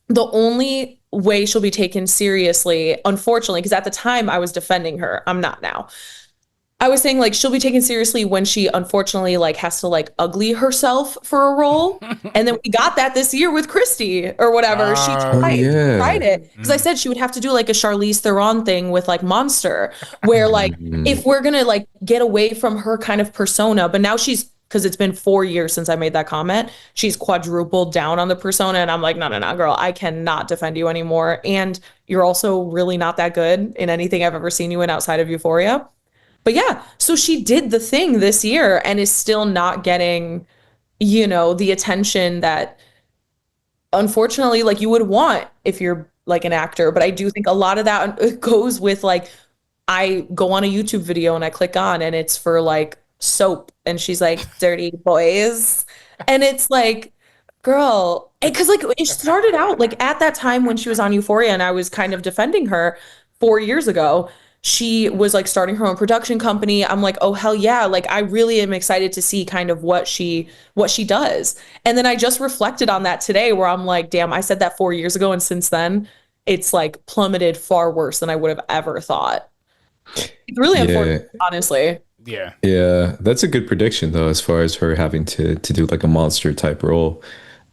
the only way she'll be taken seriously, unfortunately, because at the time I was defending her. I'm not now. I was saying like she'll be taken seriously when she unfortunately like has to like ugly herself for a role. And then we got that this year with Christy or whatever. She tried it. Because I said she would have to do like a Charlize Theron thing with like Monster, where like if we're gonna like get away from her kind of persona, but now she's, because it's been 4 years since I made that comment, she's quadrupled down on the persona. And I'm like, no, girl, I cannot defend you anymore. And you're also really not that good in anything I've ever seen you in outside of Euphoria. But yeah, so she did The Thing this year and is still not getting, the attention that unfortunately like you would want if you're like an actor. But I do think a lot of that goes with like I go on a YouTube video and I click on and it's for like soap and she's like dirty boys and it's like girl, because like it started out like at that time when she was on Euphoria and I was kind of defending her 4 years ago. She was like starting her own production company. I'm like, oh hell yeah, like I really am excited to see kind of what she does. And then I just reflected on that today where I'm like, damn, I said that 4 years ago and since then it's like plummeted far worse than I would have ever thought. It's really important, honestly. Yeah. Yeah, that's a good prediction though, as far as her having to do like a monster type role.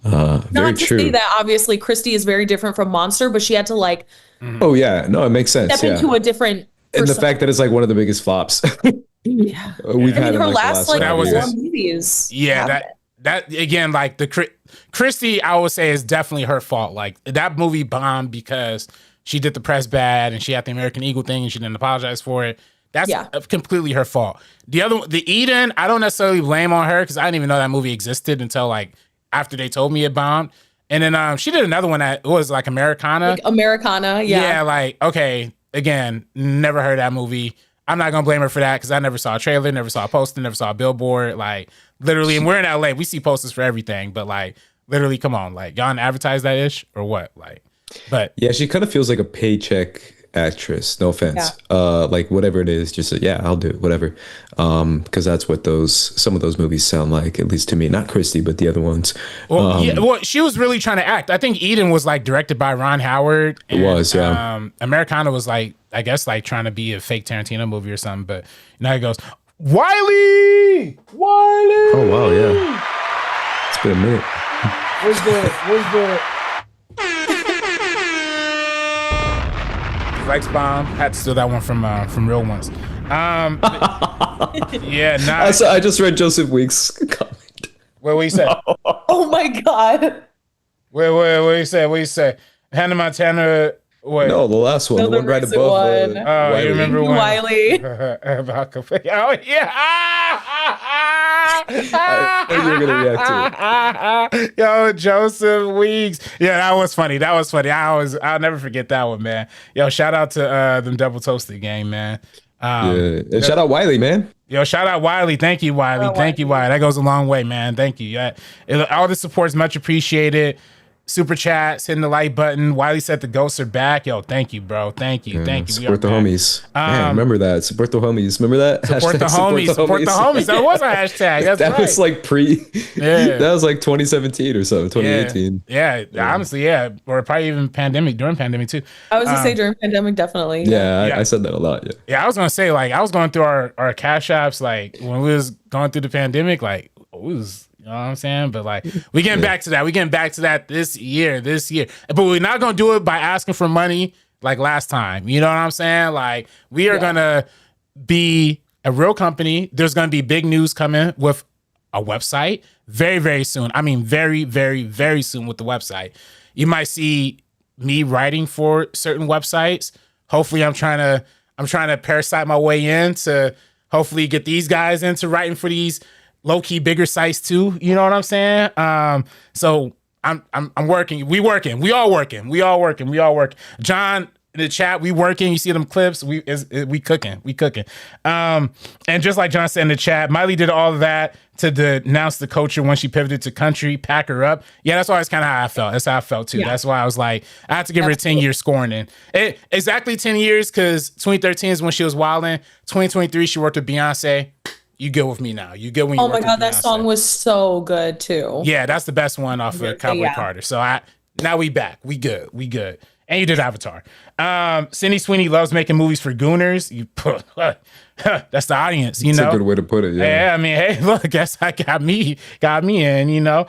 Very Not to true. say that obviously Christy is very different from Monster, but she had to like Oh yeah, no, it makes sense. step into a different And the persona. fact that it's like one of the biggest flops Yeah. we've I had mean, in her like last the like That was four it. movies. Yeah, have that again, like Christy, I would say is definitely her fault. Like that movie bombed because she did the press bad and she had the American Eagle thing and she didn't apologize for it. That's completely her fault. The Eden, I don't necessarily blame on her because I didn't even know that movie existed until like after they told me it bombed. And then she did another one that was like Americana. Like Americana, yeah. Yeah, like, okay, again, never heard that movie. I'm not gonna blame her for that because I never saw a trailer, never saw a poster, never saw a billboard. Like, literally, and we're in LA, we see posters for everything, but like, literally, come on, like, y'all advertise that ish or what? Like, but Yeah, she kind of feels like a paycheck actress. No offense. Like whatever it is, just yeah, I'll do it, whatever. Because that's what some of those movies sound like, at least to me. Not Christy, but the other ones. well, she was really trying to act. I think Eden was like directed by Ron Howard. And, It was, yeah. Americana was like, I guess, like trying to be a fake Tarantino movie or something. But now he goes, Wiley. Oh wow, yeah. It's been a minute. Where's the Lex Bomb? Had to steal that one from Real Ones. Yeah, nice. I just read Joseph Weeks' comment. What you say? Oh my God. What you say? What you say? Hannah Montana. What? No, the last one, No, the the one right recent above. one. Oh, Wiley. you remember when? Wiley. Oh yeah. I knew you were gonna react to it. Yo, Joseph Weeks. Yeah, that was funny. I'll never forget that one, man. Yo, shout out to them Double Toasted gang, man. Yeah, and shout out Wiley, man. Yo, shout out Wiley. Thank you, Wiley. Thank you, Wiley. That goes a long way, man. Thank you. Yeah, all the support is much appreciated. Super chats, hitting the like button. Wiley said the ghosts are back. Yo, thank you, bro. Thank you. Thank you. Support the homies. Man, remember that. Support the homies. Remember that? Support the homies. Support the homies. That was a hashtag. That's that right. was like Yeah. That was like 2017 or so, 2018. Yeah. Honestly, yeah. Or probably even during pandemic too. I was gonna say during pandemic, definitely. Yeah, I said that a lot. Yeah. Yeah, I was gonna say, like, I was going through our cash apps, like when we was going through the pandemic, like we was, you know what I'm saying? But like we getting back to that. We getting back to that this year. But we're not gonna do it by asking for money like last time. You know what I'm saying? Like we are gonna be a real company. There's gonna be big news coming with a website very, very soon. I mean, very, very, very soon with the website. You might see me writing for certain websites. Hopefully I'm trying to parasite my way in to hopefully get these guys into writing for these low-key bigger sites too. You know what I'm saying? So I'm working. We all working. John in the chat, we working. You see them clips. We cooking. And just like John said in the chat, Miley did all of that to denounce the culture when she pivoted to country, pack her up. Yeah, that's always kind of how I felt. That's how I felt too. Yeah. That's why I was like, I have to give her a 10-year scoring in. Exactly 10 years because 2013 is when she was wilding. 2023, she worked with Beyonce. You good with me now. You good when you my God, that song was so good too. Yeah, that's the best one off of Cowboy Carter. So now we back. We good. And you did Avatar. Sydney Sweeney loves making movies for gooners. That's the audience, you know. That's a good way to put it. Yeah, I mean, hey, look, guess I got me in, you know.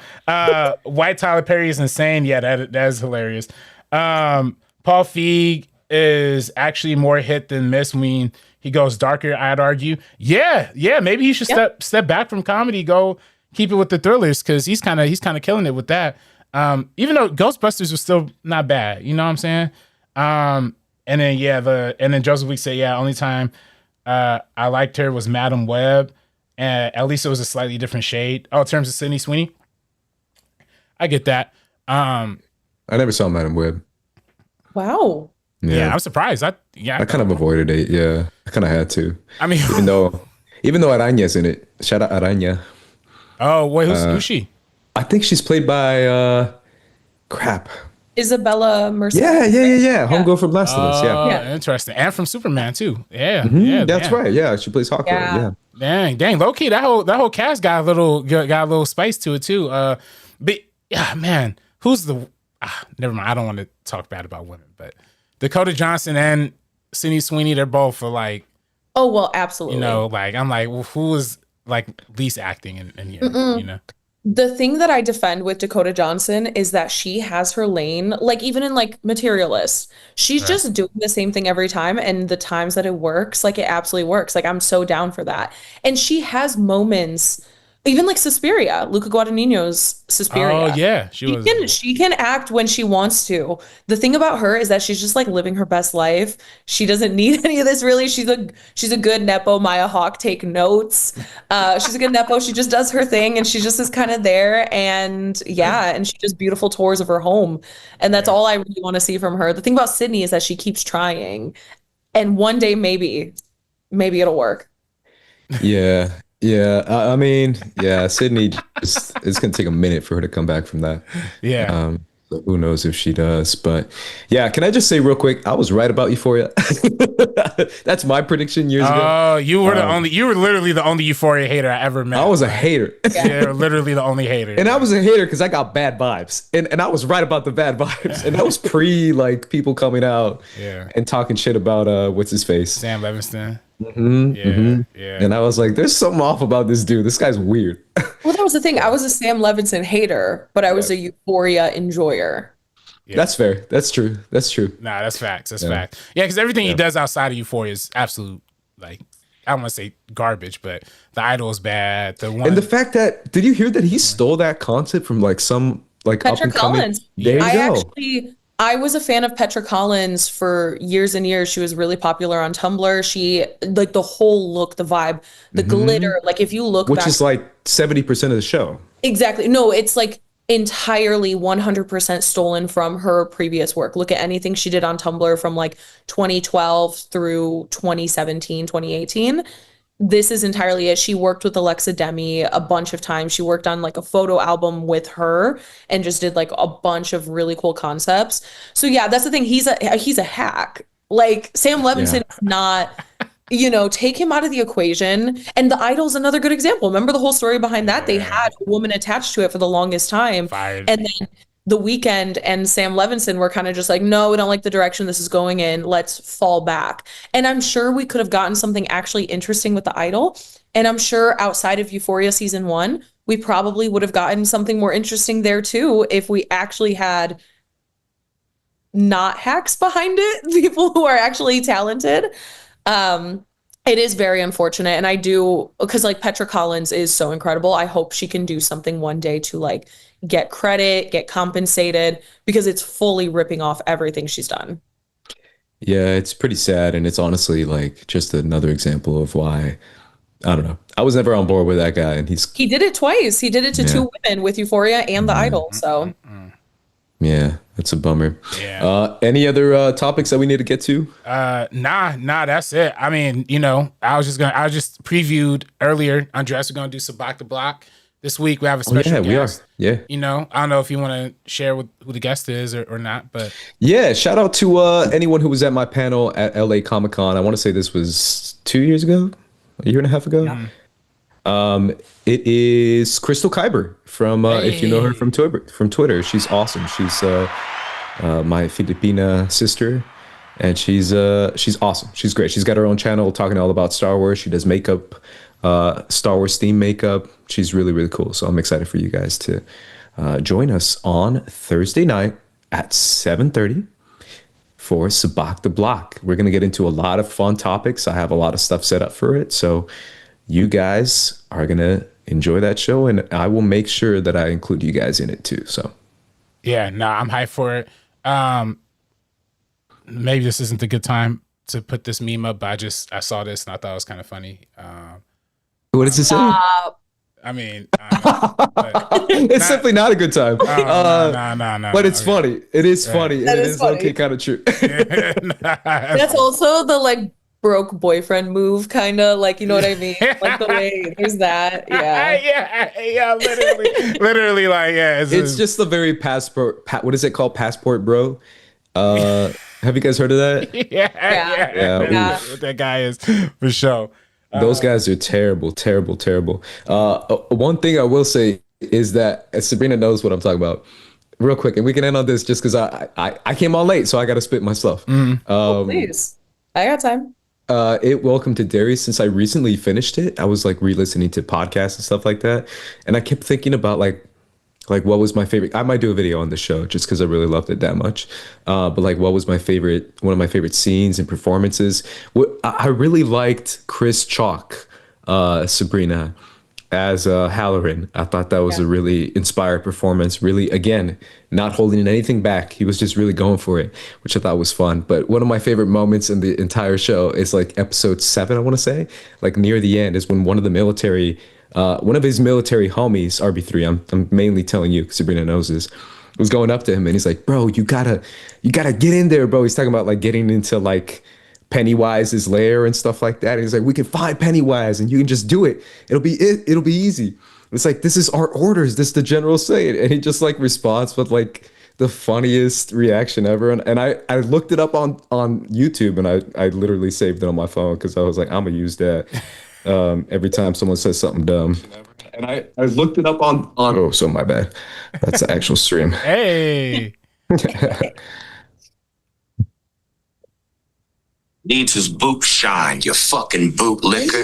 White Tyler Perry is insane. Yeah, that is hilarious. Paul Feig is actually more hit than miss when he goes darker, I'd argue. Yeah, maybe he should step back from comedy, go keep it with the thrillers, because he's kind of killing it with that. Even though Ghostbusters was still not bad, you know what I'm saying? And then Joseph Weeks say, only time I liked her was Madam Web, and at least it was a slightly different shade. Oh, in terms of Sydney Sweeney, I get that. I never saw Madam Web. Wow. Yeah, I'm surprised. I kind of avoided it. Yeah, I kind of had to. I mean, even though Araña's in it. Shout out Araña. Oh, wait, who's she? I think she's played by crap. Isabella Merced. Yeah. Homegirl from Last of Us. Yeah, interesting. And from Superman too. Yeah, that's right. Yeah, she plays Hawkeye. Yeah. Dang, low key. That whole cast got a little spice to it too. But yeah, man, who's the? Never mind. I don't want to talk bad about women, but Dakota Johnson and Sydney Sweeney, they're both for like. Oh well, absolutely. You know, like I'm like, well, who is like least acting in here? You know. The thing that I defend with Dakota Johnson is that she has her lane, like even in like Materialist, she's just doing the same thing every time. And the times that it works, like it absolutely works. Like I'm so down for that. And she has moments, even like Suspiria, Luca Guadagnino's Suspiria. Oh yeah, she can act when she wants to. The thing about her is that she's just like living her best life. She doesn't need any of this really. She's a good nepo Maya Hawke. Take notes. She's a good nepo. She just does her thing, and she just is kind of there. And and she does beautiful tours of her home, and that's all I really want to see from her. The thing about Sydney is that she keeps trying, and one day maybe it'll work. Yeah. Yeah, I mean, Sydney, it's going to take a minute for her to come back from that. Yeah. So who knows if she does. But yeah, can I just say real quick, I was right about Euphoria. That's my prediction years ago. Oh, you were literally the only Euphoria hater I ever met. I was a hater. You're literally the only hater. And I was a hater because I got bad vibes. And I was right about the bad vibes. And that was like people coming out and talking shit about what's his face? Sam Levinson. Yeah. And I was like, there's something off about this dude. This guy's weird. Well, that was the thing. I was a Sam Levinson hater, but I was a Euphoria enjoyer. Yeah. That's fair. That's true. Nah, that's facts. That's fact. Yeah, because everything he does outside of Euphoria is absolute, like, I don't want to say garbage, but The Idol is bad. And the fact that, did you hear that he stole that concept from like some like Petra up and coming? Collins. There you go. I was a fan of Petra Collins for years and years. She was really popular on Tumblr. She, like, the whole look, the vibe, the glitter. Like, if you look Which back, is like 70% of the show. Exactly. No, it's like entirely 100% stolen from her previous work. Look at anything she did on Tumblr from like 2012 through 2017, 2018. This is entirely it. She worked with Alexa Demi a bunch of times. She worked on like a photo album with her and just did like a bunch of really cool concepts. So yeah, that's the thing. He's a hack. Like Sam Levinson is not, take him out of the equation. And The Idol's another good example. Remember the whole story behind that? They had a woman attached to it for the longest time. Fired. And then The Weeknd and Sam Levinson were kind of just like, no, we don't like the direction this is going in. Let's fall back. And I'm sure we could have gotten something actually interesting with The Idol. And I'm sure outside of Euphoria season 1, we probably would have gotten something more interesting there too if we actually had not hacks behind it, people who are actually talented. It is very unfortunate. And I do, because like Petra Collins is so incredible. I hope she can do something one day to like get credit, get compensated, because it's fully ripping off everything she's done. Yeah, it's pretty sad. And it's honestly like just another example of why, I don't know. I was never on board with that guy. And he did it twice. He did it to two women with Euphoria and The Idol. So yeah, that's a bummer. Yeah. Any other topics that we need to get to? Nah, that's it. I mean, I just previewed earlier. Andres, we're gonna do Sabak the Block this week. We have a special guest. We are. Yeah. I don't know if you want to share who the guest is or not, but yeah, shout out to anyone who was at my panel at LA Comic-Con. I want to say this was 2 years ago, a year and a half ago. Yeah. It is Crystal Kyber from if you know her from Twitter. She's awesome. She's my Filipina sister, and she's awesome. She's great. She's got her own channel talking all about Star Wars. She does makeup, Star Wars themed makeup. She's really, really cool. So I'm excited for you guys to join us on Thursday night at 7:30 for Sabak the Block. We're gonna get into a lot of fun topics. I have a lot of stuff set up for it, so you guys are gonna enjoy that show, and I will make sure that I include you guys in it too. So yeah, I'm hyped for it. Maybe this isn't the good time to put this meme up, but I saw this and I thought it was kind of funny. What does it say? I mean, but It's simply not a good time. no. But it's funny. It is funny. That It is is funny. okay, kind of true. That's also the like broke boyfriend move, kind of like, you know what I mean? Like the way there's that. Yeah. yeah, literally, like, yeah. It's just a very passport. What is it called? Passport, bro. Have you guys heard of that? Yeah. What that guy is for sure. Those guys are terrible. One thing I will say is that Sabrina knows what I'm talking about. Real quick, and we can end on this just because I came on late, so I got to spit my stuff. Please, I got time. Welcome to Derry. Since I recently finished it, I was like re-listening to podcasts and stuff like that, and I kept thinking about like what was my favorite. I might do a video on the show just because I really loved it that much. But like, what was one of my favorite scenes and performances? I really liked Chris Chalk, Sabrina, as Halloran. I thought that was a really inspired performance. Really, again, not holding anything back. He was just really going for it, which I thought was fun. But one of my favorite moments in the entire show is like episode 7, I want to say, like near the end, is when one of his military homies, RB3, I'm mainly telling you, Sabrina knows this, was going up to him and he's like, bro, you gotta get in there, bro. He's talking about like getting into like Pennywise's lair and stuff like that. And he's like, we can find Pennywise and you can just do it. It'll be easy. It's like, this is our orders. This the general saying. And he just like responds with like the funniest reaction ever. And I looked it up on YouTube and I literally saved it on my phone because I was like, I'm gonna use that every time someone says something dumb. And I looked it up on oh, so my bad. That's the actual stream. Hey. Needs his boot shined, you fucking boot liquor.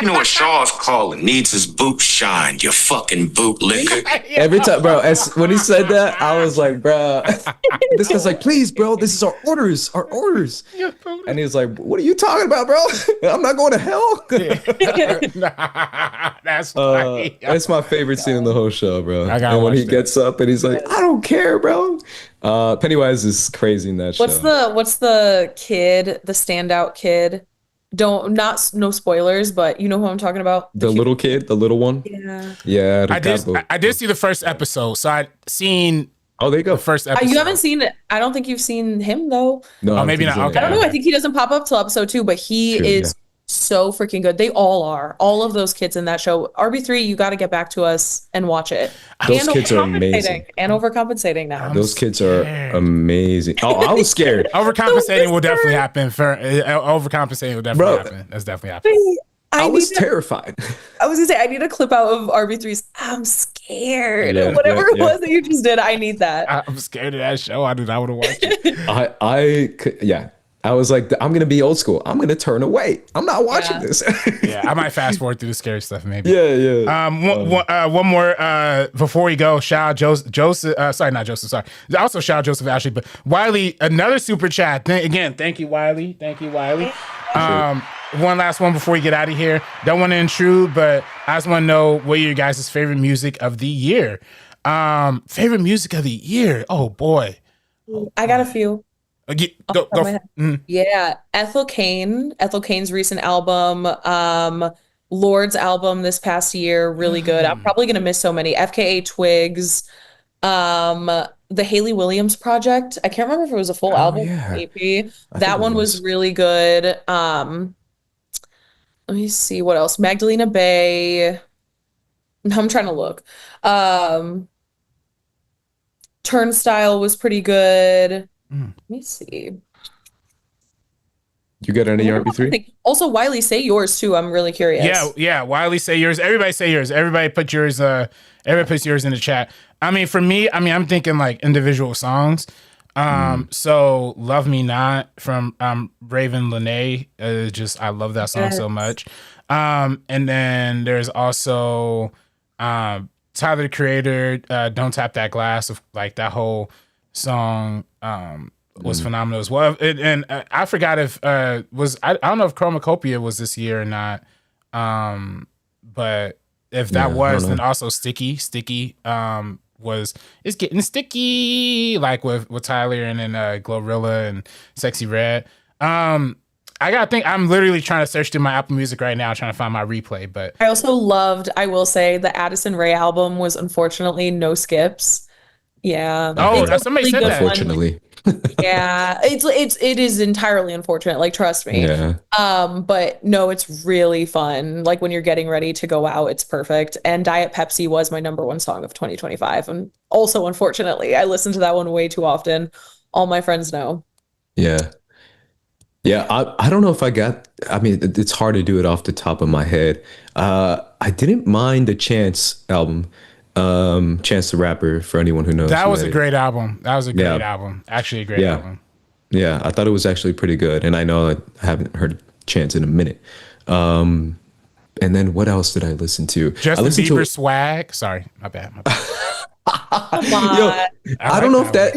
You know what Shaw's calling? Needs his boot shined, you fucking boot liquor. Every time, bro, when he said that, I was like, bro, this guy's like, please, bro, this is our orders. And he was like, what are you talking about, bro? I'm not going to hell. That's funny. That's my favorite scene in the whole show, bro. And when he gets up and he's like, I don't care, bro. Pennywise is crazy in that show. What's the kid, the standout kid? No spoilers, but you know who I'm talking about. The little kid, the little one. Yeah. I did see the first episode, so I'd seen. Oh, there you go. The first episode. You haven't seen it. I don't think you've seen him though. No, maybe not. Okay. I don't know. I think he doesn't pop up till episode 2, but he is so freaking good. They all are. All of those kids in that show. RB3, you got to get back to us and watch it. Those kids are amazing. And overcompensating now. Those kids are amazing. Oh, I was scared. Overcompensating will definitely happen. Overcompensating will definitely happen. That's definitely happening. I was terrified. I was gonna say I need a clip out of RB3's I'm scared. Whatever it was that you just did, I need that. I'm scared of that show. I did not want to watch it. I was like, I'm gonna be old school. I'm gonna turn away. I'm not watching this. I might fast forward through the scary stuff, maybe. One more before we go. Shout out Joseph. Not Joseph. Sorry. Also shout out Joseph Ashley, but Wiley, another super chat. Thank you, Wiley. One last one before we get out of here. Don't want to intrude, but I just want to know what your guys' favorite music of the year. Favorite music of the year. Oh boy. I got a few. Go. Yeah, Ethel Cain's recent album, Lord's album this past year, really good. I'm probably gonna miss so many. FKA Twigs, the Hayley Williams project. I can't remember if it was a full album or EP. That one was really good. Let me see what else. Magdalena Bay. I'm trying to look. Turnstile was pretty good. Let me see. You got any RB3? Also, Wiley, say yours too. I'm really curious. Yeah. Wiley, say yours. Everybody say yours. Everybody put yours. Everybody puts yours in the chat. I mean, for me, I'm thinking like individual songs. So "Love Me Not" from Raven Lene. I love that song so much. And then there's also Tyler the Creator. "Don't Tap That Glass." Of like that whole song was phenomenal as well. And I forgot if I don't know if Chromacopia was this year or not. But if that was, then also Sticky it's getting sticky, like with Tyler and then Glorilla and Sexy Red. I gotta think. I'm literally trying to search through my Apple Music right now, trying to find my replay. But I also loved, I will say, the Addison Rae album was unfortunately no skips. Yeah. Oh, It's a somebody really said good that. one. Unfortunately. Yeah. It is entirely unfortunate. Like, trust me. Yeah. But no, it's really fun. Like when you're getting ready to go out, it's perfect. And Diet Pepsi was my number one song of 2025. And also, unfortunately, I listen to that one way too often. All my friends know. Yeah. Yeah, I don't know if I got, I mean, it's hard to do it off the top of my head. I didn't mind the Chance album, Chance the Rapper, for anyone who knows. that was a right? great album. That was a great Yeah. album. Actually, a great Yeah. album. Yeah, I thought it was actually pretty good. And I know I haven't heard Chance in a minute. And then what else did I listen to? Justin I listened Bieber to, swag. Sorry, my bad. Come on. Yo, I don't know if that,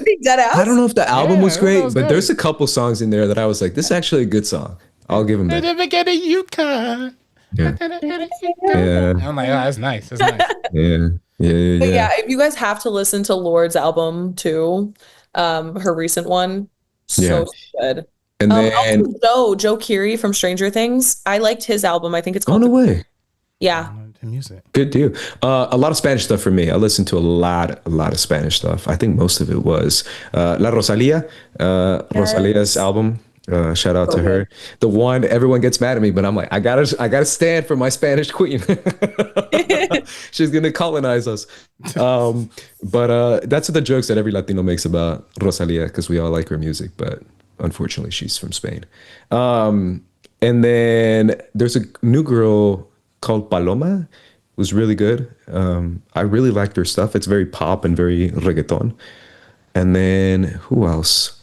I don't know if the album Yeah, was that great, was but good. there's a couple songs in there that I was like, this is actually a good song. I'll give him that. Never get a Yukon. Yeah. Yeah. I'm like, oh, that's nice. That's nice. Yeah. Yeah. But yeah, if you guys have to listen to Lord's album too, her recent one, Yeah. so good. And then, Also Joe Keery from Stranger Things. I liked his album. I think it's oh called no way. Yeah. The music. Good deal. A lot of Spanish stuff for me. I listened to a lot of Spanish stuff. I think most of it was La Rosalia, Rosalia's album. Shout out to her. The one everyone gets mad at me, but I'm like, I gotta stand for my Spanish queen. She's gonna colonize us. But that's the jokes that every Latino makes about Rosalia, because we all like her music, but unfortunately she's from Spain. And then there's a new girl called Paloma. Was really good. I really liked her stuff. It's very pop and very reggaeton. And then who else?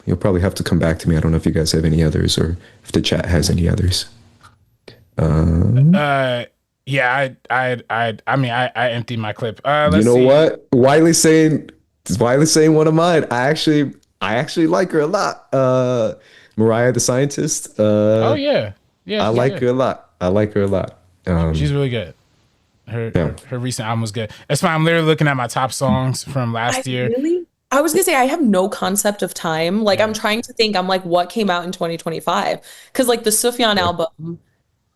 You'll probably have to come back to me. I don't know if you guys have any others or if the chat has any others. Yeah, I emptied my clip. You know what? Wiley's saying one of mine. I actually like her a lot. Mariah the Scientist. Oh yeah. I like her a lot. She's really good. Her recent album was good. That's why I'm literally looking at my top songs from last year. Really? I was gonna say I have no concept of time. Like I'm trying to think. I'm like, what came out in 2025? Because like the Sufjan album,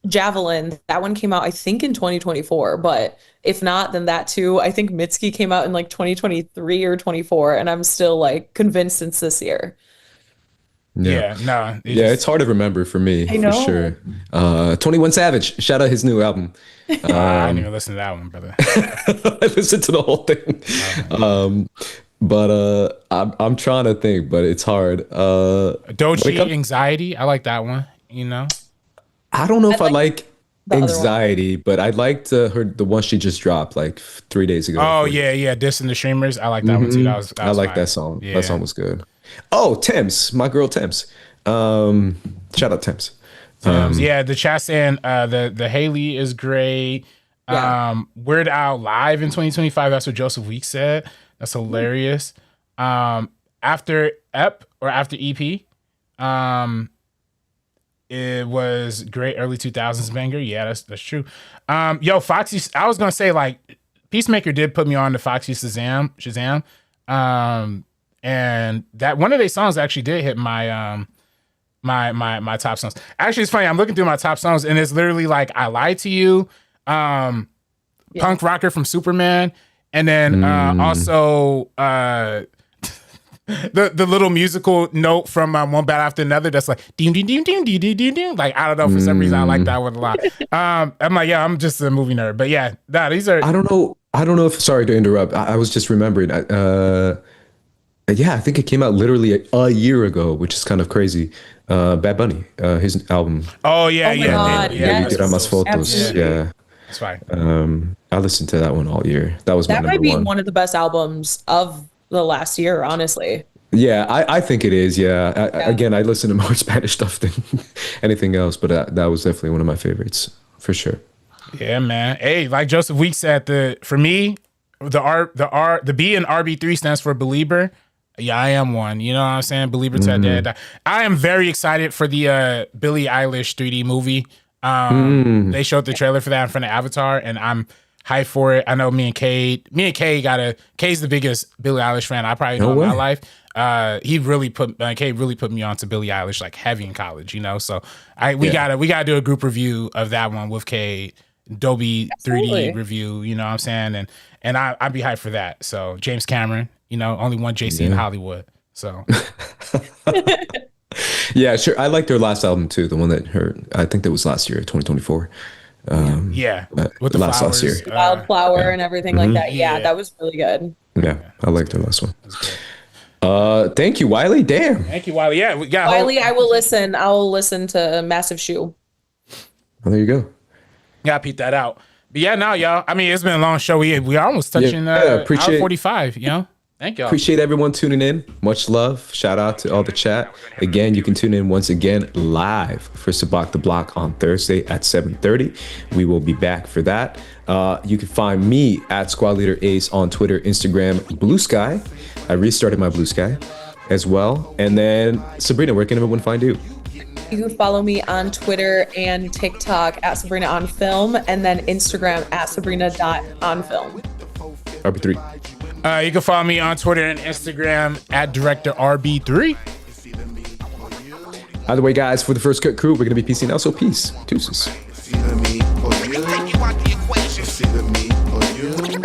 Javelin, that one came out I think in 2024. But if not, then that too. I think Mitski came out in like 2023 or 24, and I'm still like convinced it's this year. It's hard to remember for me, I know. for sure. 21 Savage, shout out his new album. I didn't even listen to that one, brother. I listened to the whole thing. But I'm trying to think, but it's hard. Doechii, Anxiety, I like that one. You know, I don't know if I like the other Anxiety, but I liked the one she just dropped like 3 days ago. oh yeah, Dissing the Streamers. I like that one too. That was I like fine. that song. Yeah. That song was good. Oh, Thames, my girl Thames. Shout out Thames. Yeah, the chat saying the Haley is great. Yeah. Weird Al live in 2025. That's what Joseph Weeks said. That's hilarious. After EP or after EP, it was great early 2000s banger. Yeah, that's true. Yo, Foxy. I was gonna say like Peacemaker did put me on to Foxy Shazam. And that one of their songs actually did hit my my top songs. Actually, it's funny. I'm looking through my top songs, and it's literally like "I Lied to You," "Punk Rocker" from Superman, and then also the little musical note from One Battle After Another. That's like ding ding ding ding ding ding ding. Like I don't know, for some reason I like that one a lot. I'm like, yeah, I'm just a movie nerd, but yeah, these are. I don't know if, sorry to interrupt. I was just remembering. Yeah, I think it came out literally a year ago, which is kind of crazy. Bad Bunny, his album. Oh yeah, my God, Yeah, we get más fotos. Absolutely. Yeah, that's fine. I listened to that one all year. That was That my might number be one. one of the best albums of the last year, honestly. Yeah, I think it is. Yeah. Again, I listen to more Spanish stuff than anything else, but that was definitely one of my favorites for sure. Yeah, man. Hey, like Joseph Weeks said, for me, the B in RB3 stands for believer. Yeah, I am one. You know what I'm saying? Believer to dead. I am very excited for the Billie Eilish 3D movie. They showed the trailer for that in front of Avatar, and I'm hyped for it. I know me and Kay Kay's the biggest Billie Eilish fan I probably know in my life. he really put me on to Billie Eilish like heavy in college, you know. So we gotta do a group review of that one with Cade, Dolby 3D review, you know what I'm saying? And I'd be hyped for that. So James Cameron, you know, only one JC in Hollywood. So yeah, sure. I liked her last album too, the one that I think that was last year, 2024. With the last year, Wildflower and everything like that. Yeah, that was really good. Yeah, I liked her last one. Thank you, Wiley. Damn. Thank you, Wiley. Yeah, we got Wiley. I will listen. I'll listen to Massive Shoe. Oh, there you go. Gotta peep that out. But yeah, now y'all. I mean, it's been a long show. We are almost touching hour 45. You know. Thank y'all. Appreciate everyone tuning in. Much love. Shout out to all the chat. Again, you can tune in once again live for Sabak the Block on Thursday at 7:30. We will be back for that. You can find me at Squad Leader Ace on Twitter, Instagram, Blue Sky. I restarted my Blue Sky as well. And then Sabrina, where can everyone find you? You can follow me on Twitter and TikTok at Sabrina on Film, and then Instagram at Sabrina.onfilm. RB3. You can follow me on Twitter and Instagram at Director RB3. Either way, guys, for the First Cut crew, we're going to be peacing out. So peace. Deuces. See the me or you.